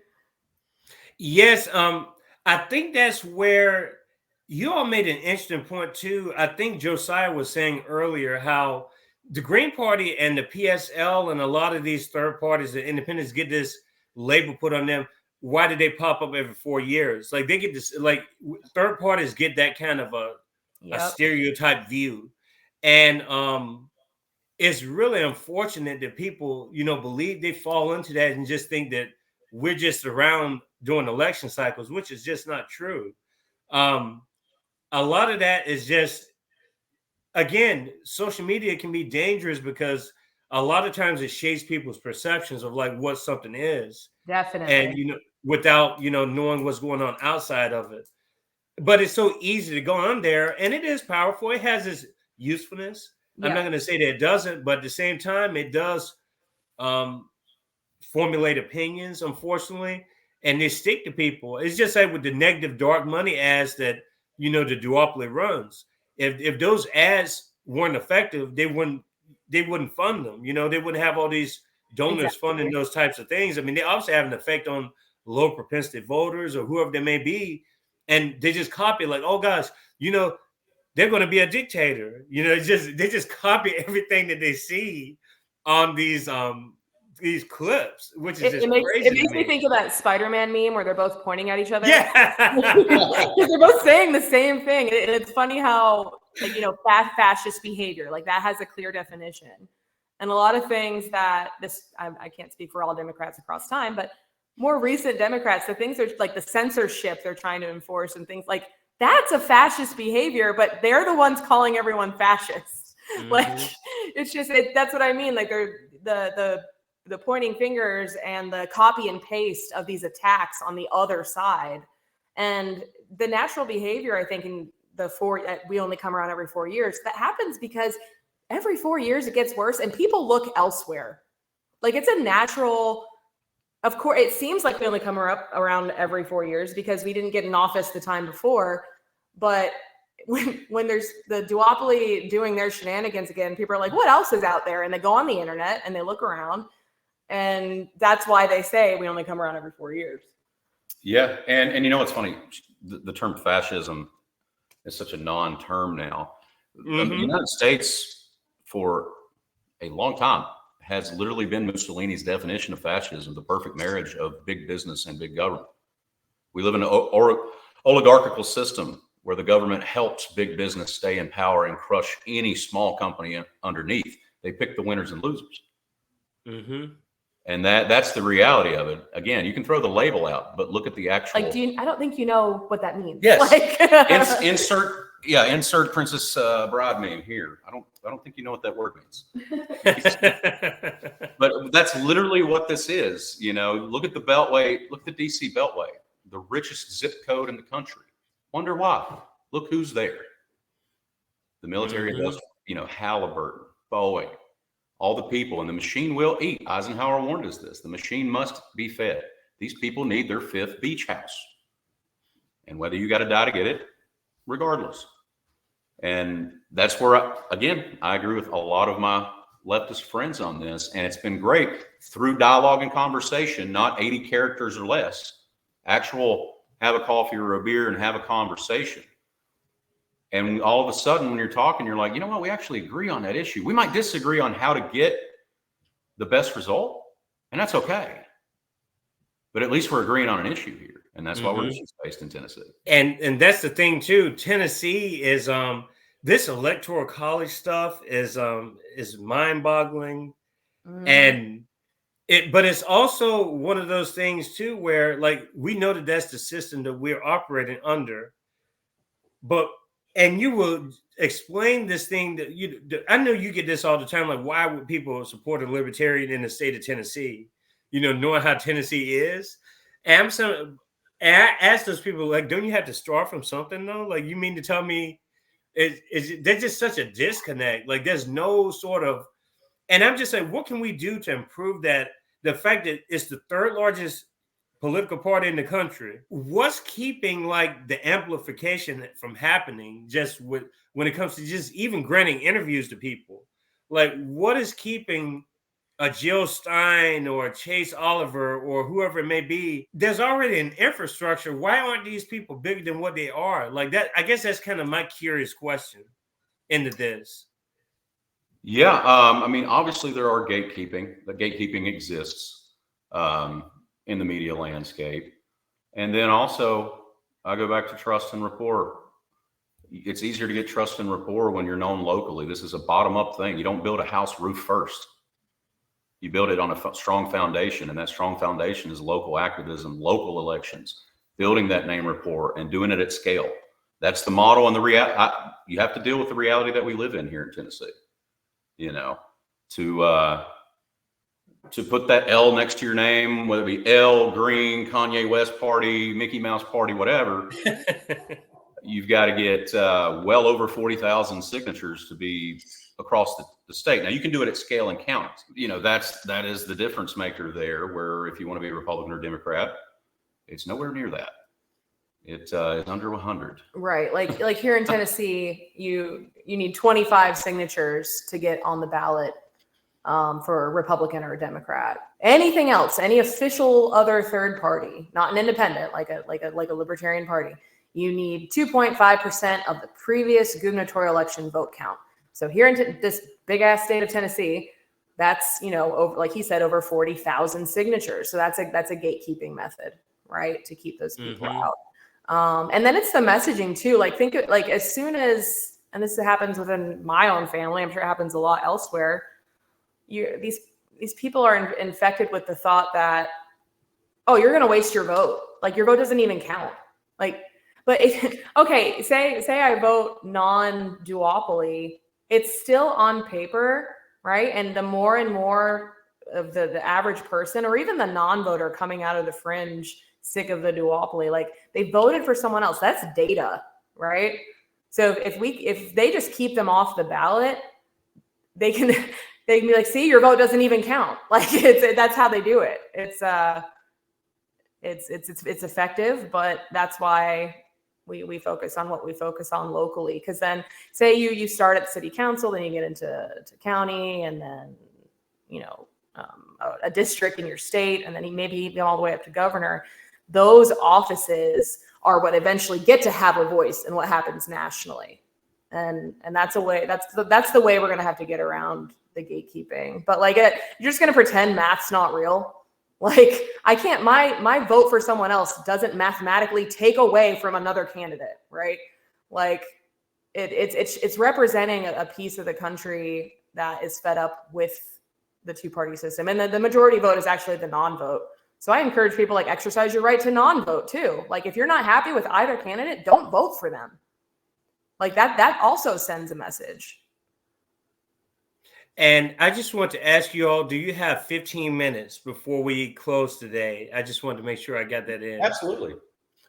Yes. I think that's where you all made an interesting point too. I think Josiah was saying earlier how the Green Party and the PSL and a lot of these third parties, the independents, get this label put on them. Why did they pop up every 4 years? Like they get this, like third parties get that kind of a stereotype view. And it's really unfortunate that people, believe they fall into that and just think that we're just around during election cycles, which is just not true. A lot of that is just, again, social media can be dangerous because a lot of times it shapes people's perceptions of like what something is. Definitely. And, without, knowing what's going on outside of it. But it's so easy to go on there, and it is powerful. It has its usefulness. Yeah. I'm not going to say that it doesn't, but at the same time, it does formulate opinions, unfortunately, and they stick to people. It's just like with the negative dark money ads that, the duopoly runs. if those ads weren't effective, they wouldn't fund them. You know, they wouldn't have all these donors funding those types of things. I mean, they obviously have an effect on low propensity voters or whoever they may be, and they just copy like, oh gosh, you know, they're going to be a dictator. You know, they just copy everything that they see on these clips, which is crazy. It makes me think of that Spider-Man meme where they're both pointing at each other. Yeah, they're both saying the same thing, and it's funny how, like, you know, fascist behavior, like that has a clear definition, and a lot of things that I can't speak for all Democrats across time, but more recent Democrats, the things are like the censorship they're trying to enforce and things like that's a fascist behavior, but they're the ones calling everyone fascist. Like, it's just that's what I mean. Like, they're the pointing fingers and the copy and paste of these attacks on the other side. And the natural behavior, I think, in we only come around every 4 years, that happens because every 4 years it gets worse and people look elsewhere. Like, it's a natural, of course, it seems like we only come around every 4 years because we didn't get in office the time before. But when there's the duopoly doing their shenanigans again, people are like, what else is out there? And they go on the internet and they look around. And that's why they say we only come around every 4 years. Yeah. And you know, what's funny, the term fascism is such a non-term now. The United States for a long time has literally been Mussolini's definition of fascism, the perfect marriage of big business and big government. We live in an oligarchical system where the government helps big business stay in power and crush any small company underneath. They pick the winners and losers. And that's the reality of it. Again, you can throw the label out, but look at the actual. Like, I don't think you know what that means. Yes. Like, insert Princess Bride meme here. I don't think you know what that word means. But that's literally what this is. You know, look at the Beltway. Look at the DC Beltway, the richest zip code in the country. Wonder why? Look who's there. The military does, you know, Halliburton, Boeing, all the people, and the machine will eat. Eisenhower warned us this. The machine must be fed. These people need their fifth beach house. And whether you got to die to get it, regardless. And that's where, I agree with a lot of my leftist friends on this. And it's been great through dialogue and conversation, not 80 characters or less, actual have a coffee or a beer and have a conversation. And all of a sudden, when you're talking, you're like, you know what? We actually agree on that issue. We might disagree on how to get the best result, and that's okay. But at least we're agreeing on an issue here, and that's why we're issues-based in Tennessee. And that's the thing too. Tennessee is this electoral college stuff is mind-boggling, but it's also one of those things too where, like, we know that that's the system that we're operating under, and you will explain this thing that I know you get this all the time. Like, why would people support a libertarian in the state of Tennessee? You know, knowing how Tennessee is. And I ask those people, like, don't you have to start from something though? Like, you mean to tell me there's just such a disconnect? Like, there's no sort of, and I'm just like, what can we do to improve that? The fact that it's the third largest political party in the country, what's keeping, like, the amplification from happening just when it comes to just even granting interviews to people? Like, what is keeping a Jill Stein or a Chase Oliver or whoever it may be? There's already an infrastructure. Why aren't these people bigger than what they are? Like that, I guess that's kind of my curious question into this. Yeah, I mean, obviously there are gatekeeping. The gatekeeping exists in the media landscape. And then also, I go back to trust and rapport. It's easier to get trust and rapport when you're known locally. This is a bottom-up thing. You don't build a house roof first. You build it on a strong foundation, and that strong foundation is local activism, local elections, building that name rapport and doing it at scale. That's the model, and you have to deal with the reality that we live in here in Tennessee. You know, to put that L next to your name, whether it be L, Green, Kanye West Party, Mickey Mouse Party, whatever, you've got to get well over 40,000 signatures to be across the state. Now, you can do it at scale and count. You know, that is the difference maker there, where if you want to be a Republican or Democrat, it's nowhere near that. It is under 100. Right. Like here in Tennessee, you need 25 signatures to get on the ballot for a Republican or a Democrat. Anything else, any official other third party, not an independent, like a Libertarian Party, you need 2.5% of the previous gubernatorial election vote count. So here in this big ass state of Tennessee, that's, over, like he said, over 40,000 signatures. So that's a gatekeeping method, right, to keep those people out. And then it's the messaging too. Like as soon as, and this happens within my own family, I'm sure it happens a lot elsewhere. These people are infected with the thought that, oh, you're going to waste your vote. Like your vote doesn't even count. Like, but okay, say I vote non-duopoly, it's still on paper, right? And the more and more of the average person, or even the non-voter coming out of the fringe, sick of the duopoly, like they voted for someone else. That's data, right? So if they just keep them off the ballot, they can be like, see, your vote doesn't even count. Like that's how they do it. It's effective, but that's why we focus on what we focus on locally. Because then say you start at city council, then you get into county, and then a district in your state, and then maybe even all the way up to governor. Those offices are what eventually get to have a voice in what happens nationally, and that's the way we're going to have to get around the gatekeeping. But you're just going to pretend math's not real. Like I can't, my vote for someone else doesn't mathematically take away from another candidate, right? Like it's representing a piece of the country that is fed up with the two-party system, and the majority vote is actually the non-vote. So I encourage people exercise your right to non-vote too. Like if you're not happy with either candidate, don't vote for them. Like that also sends a message. And I just want to ask you all, do you have 15 minutes before we close today? I just wanted to make sure I got that in. Absolutely.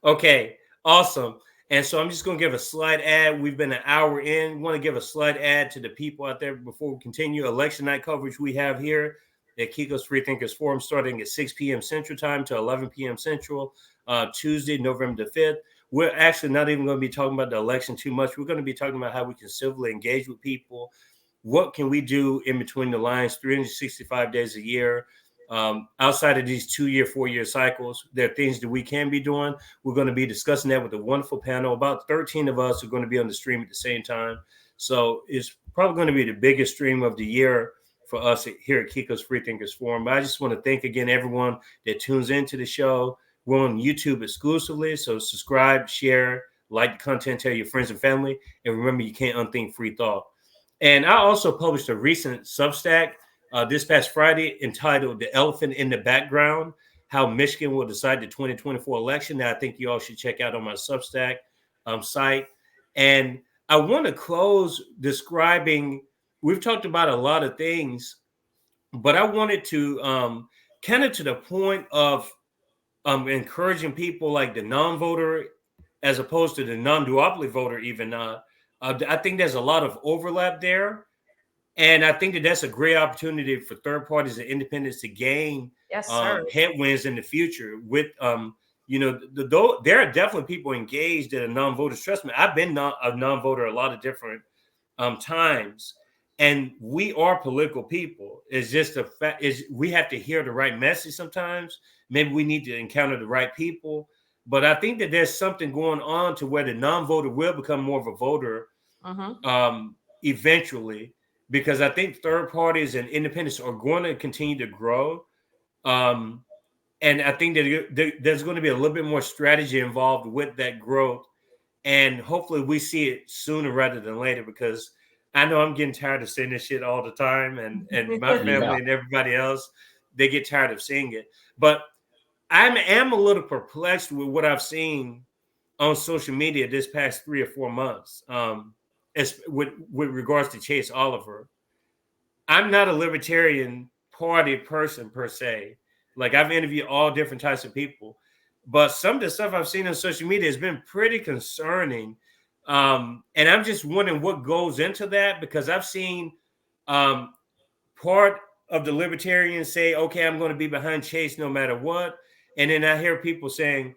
Okay, awesome. And so I'm just going to give a slight ad. We've been an hour in. We want to give a slight ad to the people out there before we continue. Election night coverage we have here at Kiko's Freethinkers Forum starting at 6 p.m. Central Time to 11 p.m. Central, Tuesday, November the 5th. We're actually not even going to be talking about the election too much. We're going to be talking about how we can civilly engage with people. What can we do in between the lines 365 days a year? Outside of these 2-year, 4-year cycles, there are things that we can be doing. We're going to be discussing that with a wonderful panel. About 13 of us are going to be on the stream at the same time. So it's probably going to be the biggest stream of the year for us here at Kiko's Freethinkers Forum. But I just want to thank again everyone that tunes into the show. We're on YouTube exclusively, so subscribe, share, like the content, tell your friends and family. And remember, you can't unthink free thought. And I also published a recent Substack this past Friday entitled The Elephant in the Background, How Michigan Will Decide the 2024 Election, that I think you all should check out on my Substack site. And I want to close describing, we've talked about a lot of things, but I wanted to kind of to the point of encouraging people like the non-voter as opposed to the non-duopoly voter even. I think there's a lot of overlap there. And I think that that's a great opportunity for third parties and independents to gain headwinds in the future with, there are definitely people engaged that are non-voters. Trust me, I've been a non-voter a lot of different times. And we are political people. It's just a fact is we have to hear the right message sometimes. Maybe we need to encounter the right people. But I think that there's something going on to where the non-voter will become more of a voter eventually, because I think third parties and independents are going to continue to grow. And I think that there's going to be a little bit more strategy involved with that growth. And hopefully we see it sooner rather than later, because I know I'm getting tired of seeing this shit all the time. And my family and everybody else, they get tired of seeing it. But I am a little perplexed with what I've seen on social media this past 3 or 4 months, with regards to Chase Oliver. I'm not a Libertarian Party person per se. Like I've interviewed all different types of people, but some of the stuff I've seen on social media has been pretty concerning. And I'm just wondering what goes into that, because I've seen part of the Libertarians say, okay, I'm going to be behind Chase no matter what. And then I hear people saying,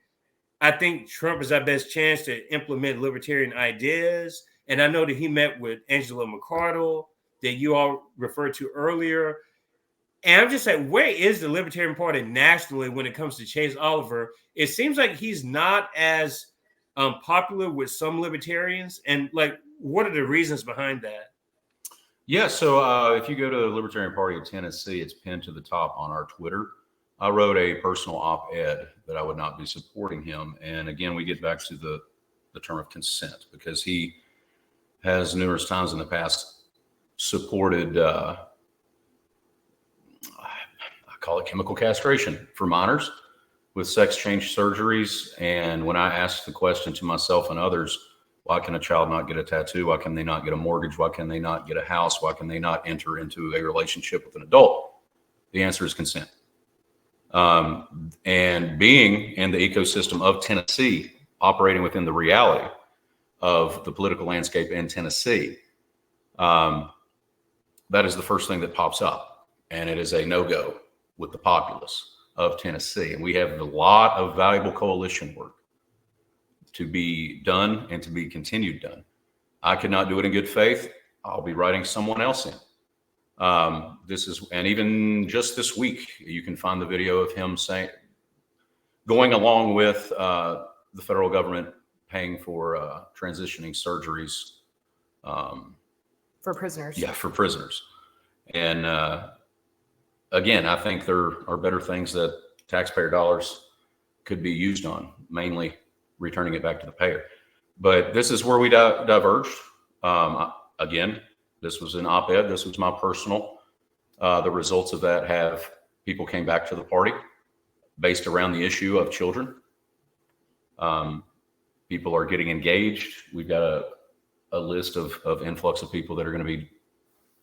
I think Trump is our best chance to implement libertarian ideas. And I know that he met with Angela McArdle that you all referred to earlier. And I'm just like, where is the Libertarian Party nationally when it comes to Chase Oliver? It seems like he's not as popular with some libertarians. And like, what are the reasons behind that? Yeah, so if you go to the Libertarian Party of Tennessee, it's pinned to the top on our Twitter. I wrote a personal op-ed that I would not be supporting him. And again, we get back to the term of consent, because he has numerous times in the past supported, I call it chemical castration for minors with sex change surgeries. And when I asked the question to myself and others, why can a child not get a tattoo? Why can they not get a mortgage? Why can they not get a house? Why can they not enter into a relationship with an adult? The answer is consent. And being in the ecosystem of Tennessee, operating within the reality of the political landscape in Tennessee, that is the first thing that pops up. And it is a no-go with the populace of Tennessee. And we have a lot of valuable coalition work to be done and to be continued done. I could not do it in good faith. I'll be writing someone else in. And even just this week, you can find the video of him going along with the federal government paying for transitioning surgeries. For prisoners. Yeah, for prisoners. And again, I think there are better things that taxpayer dollars could be used on, mainly returning it back to the payer. But this is where we diverged. Again, this was an op-ed. This was my personal. The results of that have people came back to the party based around the issue of children. People are getting engaged. We've got a list of influx of people that are going to be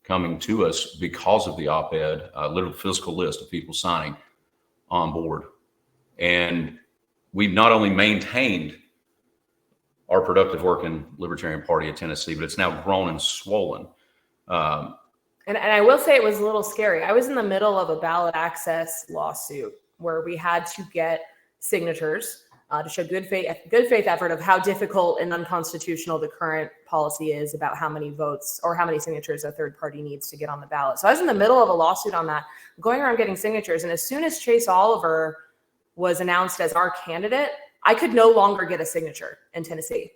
coming to us because of the op-ed, a literal physical list of people signing on board. And we've not only maintained our productive work in Libertarian Party of Tennessee, but it's now grown and swollen. And I will say it was a little scary. I was in the middle of a ballot access lawsuit where we had to get signatures to show good faith effort of how difficult and unconstitutional the current policy is about how many votes or how many signatures a third party needs to get on the ballot. So I was in the middle of a lawsuit on that, going around getting signatures. And as soon as Chase Oliver was announced as our candidate, I could no longer get a signature in Tennessee.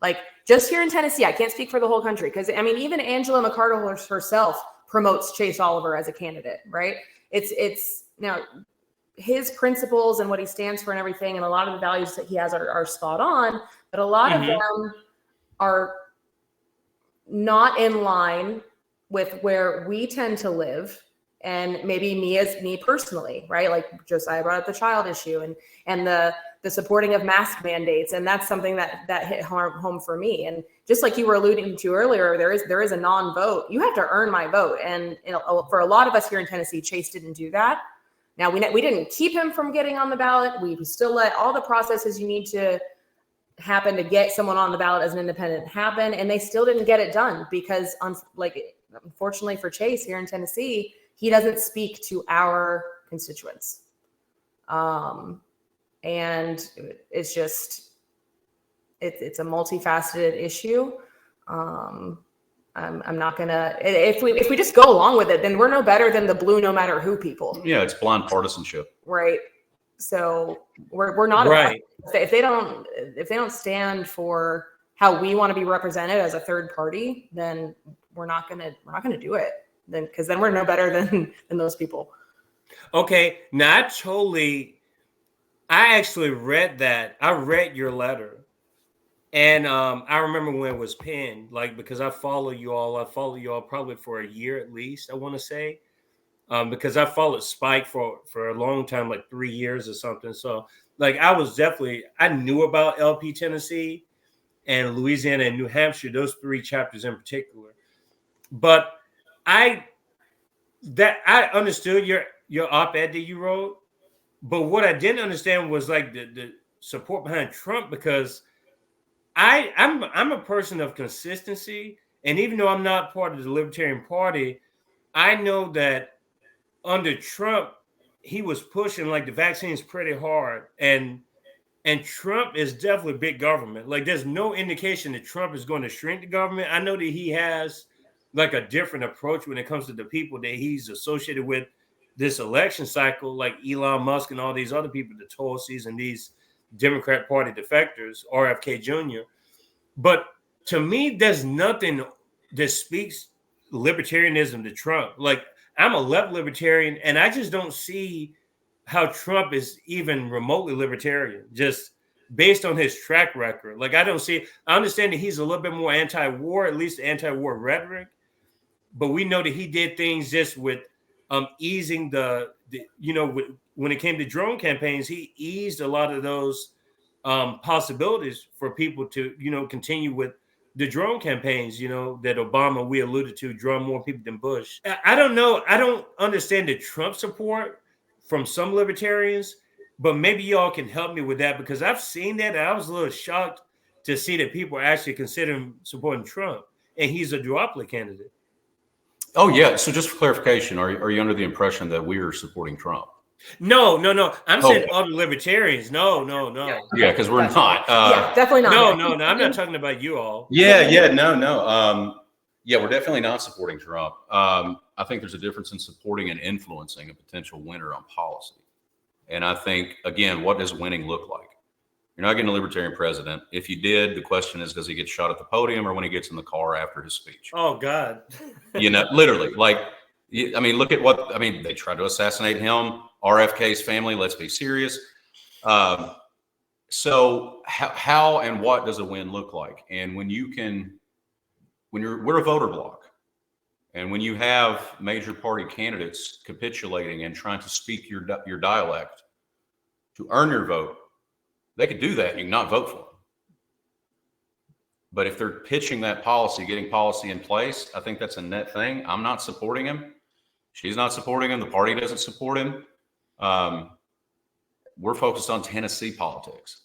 Like just here in Tennessee, I can't speak for the whole country. Because I mean, even Angela McArdle herself promotes Chase Oliver as a candidate, right? It's now his principles and what he stands for and everything, and a lot of the values that he has are spot on, but a lot of them are not in line with where we tend to live. And maybe me personally, right? Like Josiah brought up the child issue and the supporting of mask mandates. And that's something that hit home for me. And just like you were alluding to earlier, there is a non-vote. You have to earn my vote. And for a lot of us here in Tennessee, Chase didn't do that. Now, we didn't keep him from getting on the ballot. We still let all the processes you need to happen to get someone on the ballot as an independent happen. And they still didn't get it done because unfortunately for Chase here in Tennessee, he doesn't speak to our constituents. And it's just, it's a multifaceted issue. I'm not gonna, if we just go along with it, then we're no better than the blue no matter who people. Yeah, it's blind partisanship. Right. So we're not right. If they don't stand for how we want to be represented as a third party, then we're not gonna do it. Because then we're no better than those people. Okay. Now I actually read that. I read your letter. And I remember when it was penned, like, because I follow you all probably for a year at least, I want to say. Because I followed Spike for a long time, like 3 years or something. So like I knew about LP Tennessee and Louisiana and New Hampshire, those 3 chapters in particular. But I understood your op-ed that you wrote, but what I didn't understand was like the support behind Trump, because I'm a person of consistency, and even though I'm not part of the Libertarian Party, I know that under Trump he was pushing like the vaccines pretty hard, and And Trump is definitely big government. Like, there's no indication that Trump is going to shrink the government. I know that he has like a different approach when it comes to the people that he's associated with this election cycle, like Elon Musk and all these other people, the Tulsis and these Democrat Party defectors, RFK Jr. But to me, there's nothing that speaks libertarianism to Trump. Like, I'm a left libertarian, and I just don't see how Trump is even remotely libertarian, just based on his track record. Like, I don't see, I understand that he's a little bit more anti-war, at least anti-war rhetoric, but we know that he did things just with easing the when it came to drone campaigns, he eased a lot of those possibilities for people to, continue with the drone campaigns, that Obama, we alluded to, draw more people than Bush. I don't know. I don't understand the Trump support from some libertarians, but maybe y'all can help me with that, because I've seen that and I was a little shocked to see that people are actually considering supporting Trump, and he's a duopoly candidate. Oh yeah. So just for clarification, are you under the impression that we are supporting Trump? No. I'm saying other libertarians. No. Yeah, because we're not. Definitely not. No. I'm not talking about you all. Yeah. No. Yeah, we're definitely not supporting Trump. I think there's a difference in supporting and influencing a potential winner on policy. And I think, again, what does winning look like? You're not getting a libertarian president. If you did, the question is, does he get shot at the podium or when he gets in the car after his speech? Oh, God. Literally, look at they tried to assassinate him, RFK's family. Let's be serious. So how and what does a win look like? And we're a voter bloc. And when you have major party candidates capitulating and trying to speak your dialect to earn your vote, they could do that and you can not vote for them. But if they're pitching that policy, getting policy in place, I think that's a net thing. I'm not supporting him. She's not supporting him. The party doesn't support him. We're focused on Tennessee politics.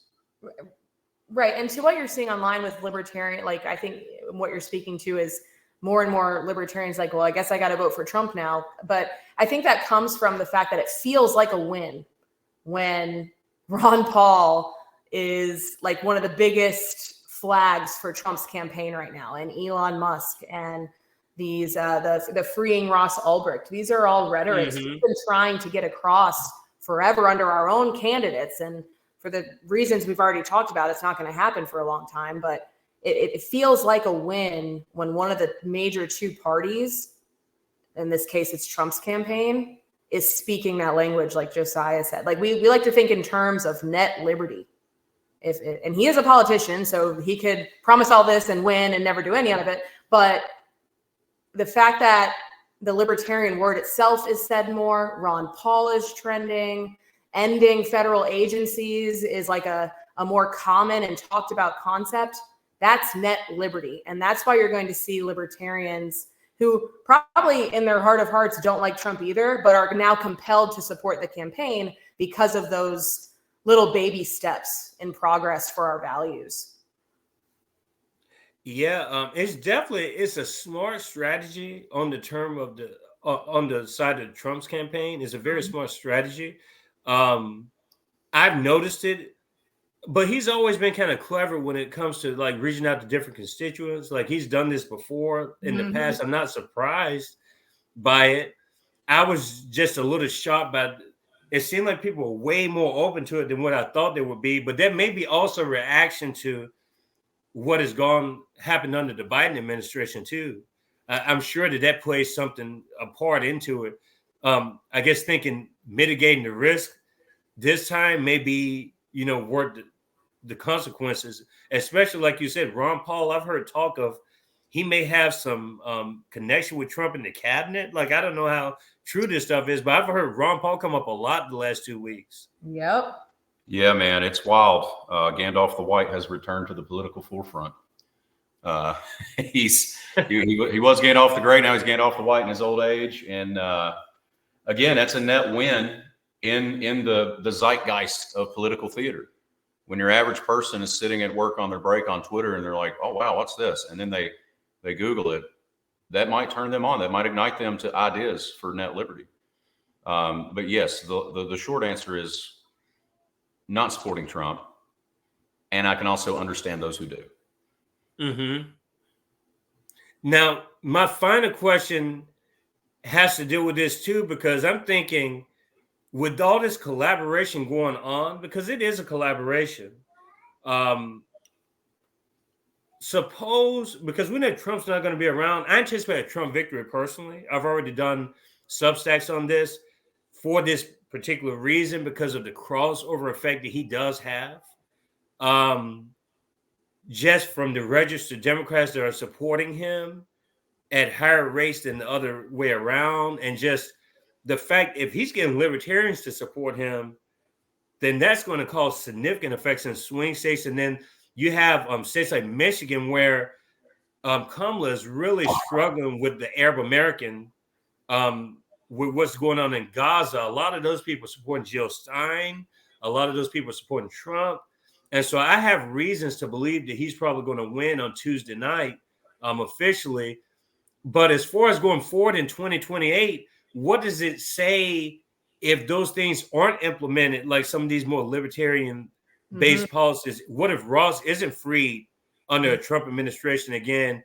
Right. And to what you're seeing online with libertarian, like, I think what you're speaking to is more and more libertarians like, well, I guess I got to vote for Trump now. But I think that comes from the fact that it feels like a win when Ron Paul is like one of the biggest flags for Trump's campaign right now, and Elon Musk and these the freeing Ross Ulbricht. These are all rhetorics we've been trying to get across forever under our own candidates. And for the reasons we've already talked about, it's not going to happen for a long time. But it feels like a win when one of the major two parties, in this case, it's Trump's campaign, is speaking that language, like Josiah said. Like, we like to think in terms of net liberty. And he is a politician, so he could promise all this and win and never do any of it. But the fact that the libertarian word itself is said more, Ron Paul is trending, ending federal agencies is like a more common and talked about concept. That's net liberty. And that's why you're going to see libertarians who probably in their heart of hearts don't like Trump either, but are now compelled to support the campaign because of those little baby steps in progress for our values. Yeah, it's a smart strategy on the term of on the side of Trump's campaign. It's a very smart strategy. I've noticed it, but he's always been kind of clever when it comes to like reaching out to different constituents. Like, he's done this before in the past. I'm not surprised by it. I was just a little shocked by it. It seemed like people were way more open to it than what I thought they would be. But that may be also a reaction to what has happened under the Biden administration too. I'm sure that plays something a part into it. I guess thinking mitigating the risk this time maybe, worth the consequences, especially like you said, Ron Paul. I've heard talk of he may have some connection with Trump in the cabinet. Like, I don't know how true this stuff is, but I've heard Ron Paul come up a lot the last 2 weeks. Yep. Yeah, man, it's wild. Gandalf the White has returned to the political forefront. He was Gandalf the Grey. Now he's Gandalf the White in his old age. And again, that's a net win in the zeitgeist of political theater. When your average person is sitting at work on their break on Twitter and they're like, oh, wow, what's this? And then they Google it. That might turn them on. That might ignite them to ideas for net liberty. But yes, the short answer is not supporting Trump. and I can also understand those who do. Mm-hmm. Now, my final question has to do with this too, because I'm thinking with all this collaboration going on, because it is a collaboration. Suppose, because we know Trump's not going to be around, I anticipate a Trump victory personally. I've already done Substacks on this for this particular reason, because of the crossover effect that he does have. Just from the registered Democrats that are supporting him at higher rates than the other way around, and just the fact if he's getting libertarians to support him, then that's going to cause significant effects in swing states. And then you have states like Michigan where Kamala is really struggling with the Arab American, with what's going on in Gaza. A lot of those people supporting Jill Stein. A lot of those people supporting Trump. And so I have reasons to believe that he's probably going to win on Tuesday night officially. But as far as going forward in 2028, what does it say if those things aren't implemented, like some of these more libertarian-based policies? What if Ross isn't freed under a Trump administration again?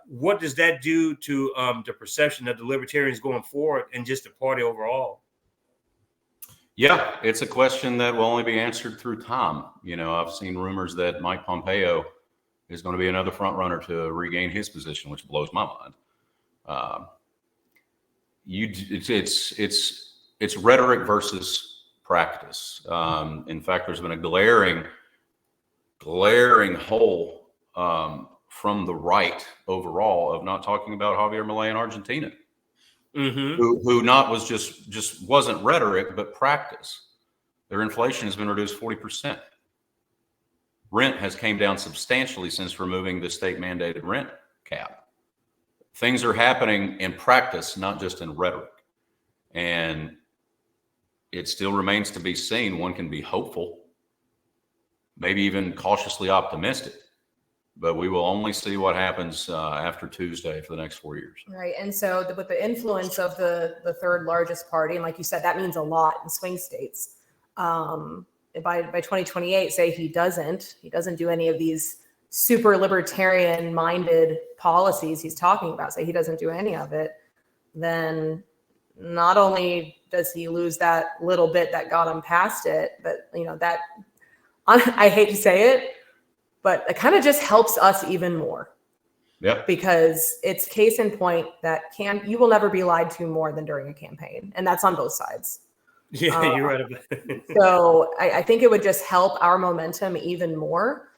What does that do to the perception of the libertarians going forward and just the party overall? Yeah, it's a question that will only be answered through time. You know, I've seen rumors that Mike Pompeo is going to be another front runner to regain his position, which blows my mind. It's rhetoric versus practice. In fact, there's been a glaring hole from the right overall of not talking about Javier Milei in Argentina, who just wasn't rhetoric but practice. Their inflation has been reduced 40%. Rent has came down substantially since removing the state mandated rent cap. Things are happening in practice, not just in rhetoric. And it still remains to be seen. One can be hopeful, maybe even cautiously optimistic, but we will only see what happens after Tuesday for the next 4 years. Right. And so with the influence of the third largest party, and like you said, that means a lot in swing states. By 2028, say he doesn't do any of these super libertarian minded policies he's talking about, say he doesn't do any of it, then not only does he lose that little bit that got him past it, but that, I hate to say it, but it kind of just helps us even more. Yeah. Because it's case in point that you will never be lied to more than during a campaign, and that's on both sides. Yeah, you're right about it. So I think it would just help our momentum even more.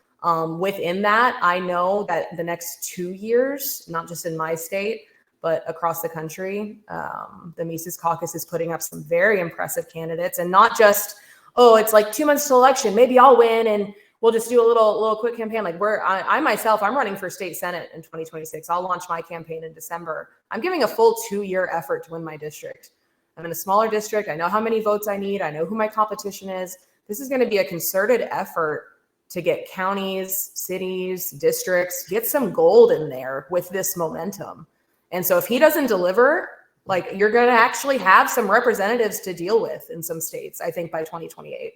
Within that, I know that the next 2 years, not just in my state, but across the country, the Mises Caucus is putting up some very impressive candidates, and not just, it's like 2 months to election, maybe I'll win and we'll just do a little quick campaign. Like I myself, I'm running for state senate in 2026. I'll launch my campaign in December. I'm giving a full 2-year effort to win my district. I'm in a smaller district. I know how many votes I need. I know who my competition is. This is going to be a concerted effort to get counties, cities, districts, get some gold in there with this momentum. And so if he doesn't deliver, like, you're going to actually have some representatives to deal with in some states, I think, by 2028.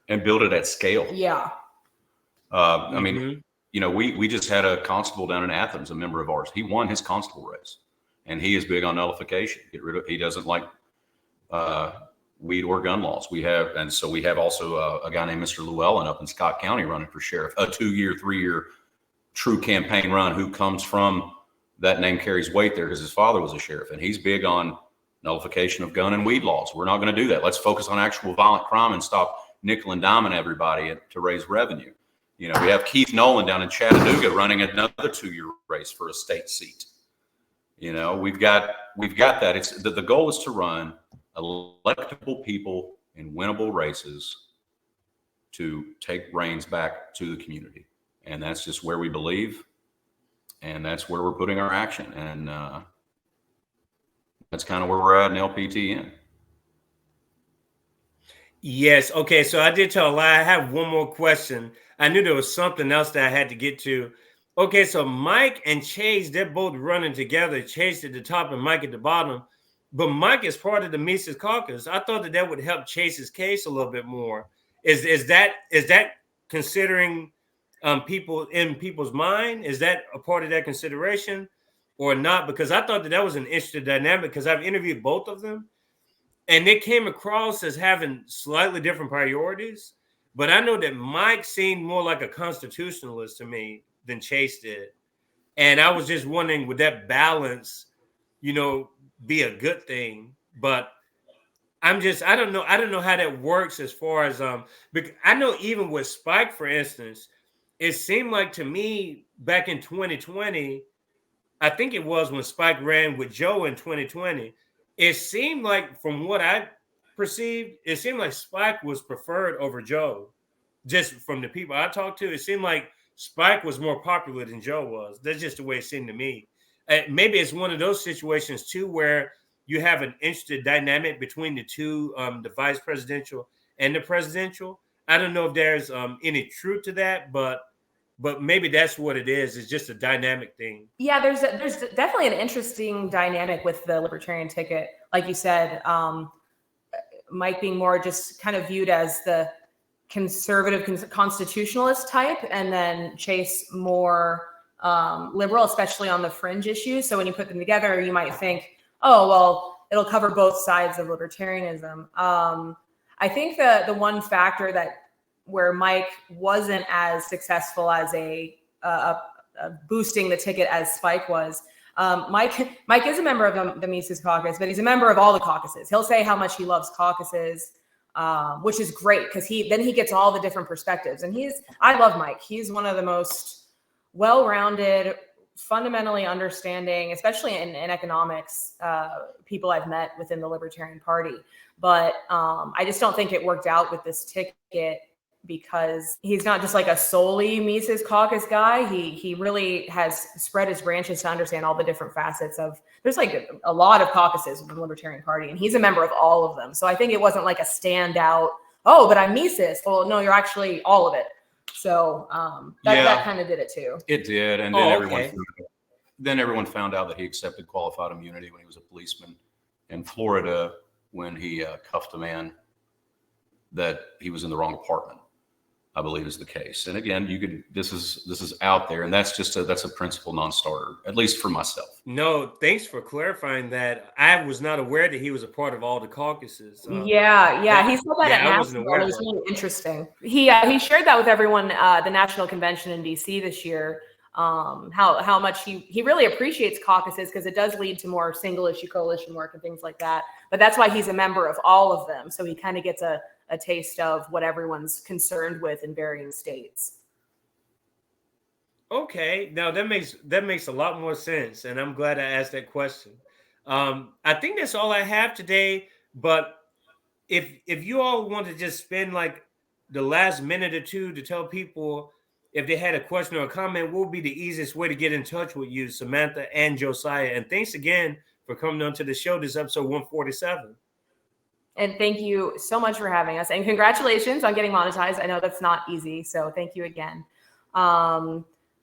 And build it at scale. Yeah. I mean, we just had a constable down in Athens, a member of ours. He won his constable race, and he is big on nullification. He doesn't like weed or gun laws. We have also a guy named Mr. Llewellyn up in Scott County running for sheriff, a 2-year, 3-year true campaign run, who comes from, that name carries weight there because his father was a sheriff, and he's big on nullification of gun and weed laws. We're not going to do that. Let's focus on actual violent crime and stop nickel and diming everybody to raise revenue. We have Keith Nolan down in Chattanooga running another 2-year race for a state seat. We've got that. It's the goal is to run electable people in winnable races to take reins back to the community. And that's just where we believe. And that's where we're putting our action. And that's kind of where we're at in LPTN. Yes. Okay. So I did tell a lie. I have one more question. I knew there was something else that I had to get to. Okay. So Mike and Chase, they're both running together. Chase at the top and Mike at the bottom. But Mike is part of the Mises Caucus. I thought that would help Chase's case a little bit more. Is that considering people in people's mind? Is that a part of that consideration or not? Because I thought that was an interesting dynamic, because I've interviewed both of them and they came across as having slightly different priorities. But I know that Mike seemed more like a constitutionalist to me than Chase did. And I was just wondering, would that balance, be a good thing? But I don't know how that works as far as because I know even with Spike, for instance, it seemed like to me back in 2020, I think it was when Spike ran with Joe in 2020, it seemed like, from what I perceived, it seemed like Spike was preferred over Joe. Just from the people I talked to, it seemed like Spike was more popular than Joe was. That's just the way it seemed to me. Maybe it's one of those situations too where you have an interesting dynamic between the two, the vice presidential and the presidential. I don't know if there's any truth to that, but maybe that's what it is. It's just a dynamic thing. Yeah, there's definitely an interesting dynamic with the Libertarian ticket. Like you said, Mike being more just kind of viewed as the conservative constitutionalist type, and then Chase more liberal, especially on the fringe issues. So when you put them together, you might think, oh, well, it'll cover both sides of libertarianism. I think the one factor where Mike wasn't as successful as a boosting the ticket as Spike was. Mike is a member of the Mises Caucus, but he's a member of all the caucuses. He'll say how much he loves caucuses, which is great because he gets all the different perspectives. And I love Mike. He's one of the most well-rounded, fundamentally understanding, especially in economics, people I've met within the Libertarian Party. But I just don't think it worked out with this ticket, because he's not just like a solely Mises Caucus guy. He really has spread his branches to understand all the different facets there's like a lot of caucuses within the Libertarian Party, and he's a member of all of them. So I think it wasn't like a standout, oh, but I'm Mises. Well, no, you're actually all of it. So that kind of did it too. It did. And then everyone found out that he accepted qualified immunity when he was a policeman in Florida, when he cuffed a man that he was in the wrong apartment, I believe is the case. And again, this is out there, and that's a principal non-starter, at least for myself. No, thanks for clarifying that. I was not aware that he was a part of all the caucuses. He said that at national. It was really interesting. He shared that with everyone the national convention in DC this year. How much he really appreciates caucuses, because it does lead to more single issue coalition work and things like that. But that's why he's a member of all of them, so he kind of gets a taste of what everyone's concerned with in varying states. Okay, now that makes a lot more sense, and I'm glad I asked that question. I think that's all I have today. But if you all want to just spend like the last minute or two to tell people if they had a question or a comment, what would be the easiest way to get in touch with you, Samantha and Josiah? And thanks again for coming on to the show. This is episode 147. And thank you so much for having us. And congratulations on getting monetized. I know that's not easy. So thank you again.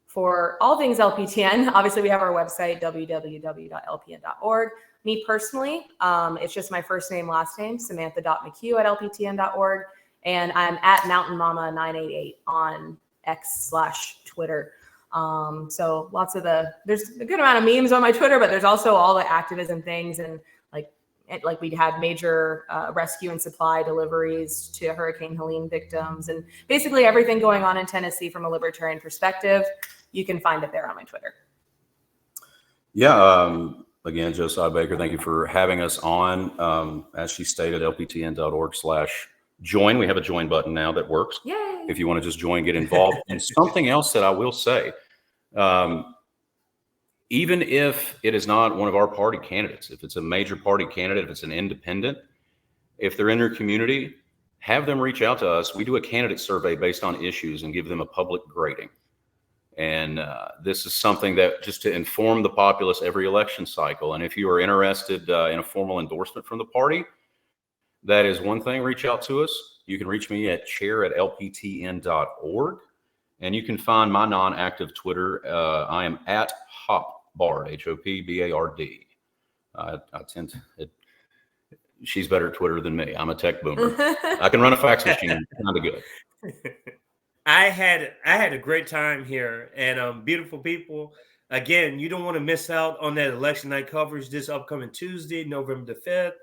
For all things LPTN, obviously we have our website, www.lpn.org. Me personally, it's just my first name, last name, samantha.mchugh@lptn.org. And I'm at Mountain Mama 988 on X/Twitter. So there's a good amount of memes on my Twitter, but there's also all the activism things, and like we had major rescue and supply deliveries to Hurricane Helene victims, and basically everything going on in Tennessee from a libertarian perspective. You can find it there on my Twitter. Yeah. Again, Josiah Baker, thank you for having us on. As she stated, lptn.org/join. We have a join button now that works. Yay. If you want to just join, get involved. And something else that I will say, even if it is not one of our party candidates, if it's a major party candidate, if it's an independent, if they're in your community, have them reach out to us. We do a candidate survey based on issues and give them a public grading. And this is something that just to inform the populace every election cycle. And if you are interested in a formal endorsement from the party, that is one thing. Reach out to us. You can reach me at chair@lptn.org. And you can find my non-active Twitter. I am at Hopbard, HOPBARD. I tend to, she's better at Twitter than me. I'm a tech boomer. I can run a fax machine kind of good. I had a great time here, and beautiful people. Again, you don't want to miss out on that election night coverage this upcoming Tuesday, November the 5th.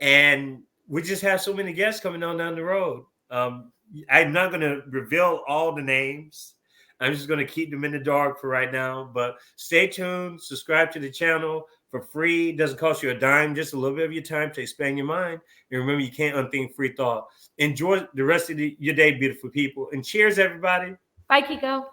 And we just have so many guests coming on down the road. I'm not going to reveal all the names. I'm just going to keep them in the dark for right now. But stay tuned. Subscribe to the channel for free. It doesn't cost you a dime, just a little bit of your time to expand your mind. And remember, you can't unthink free thought. Enjoy the rest of your day, beautiful people. And cheers, everybody. Bye, Kiko.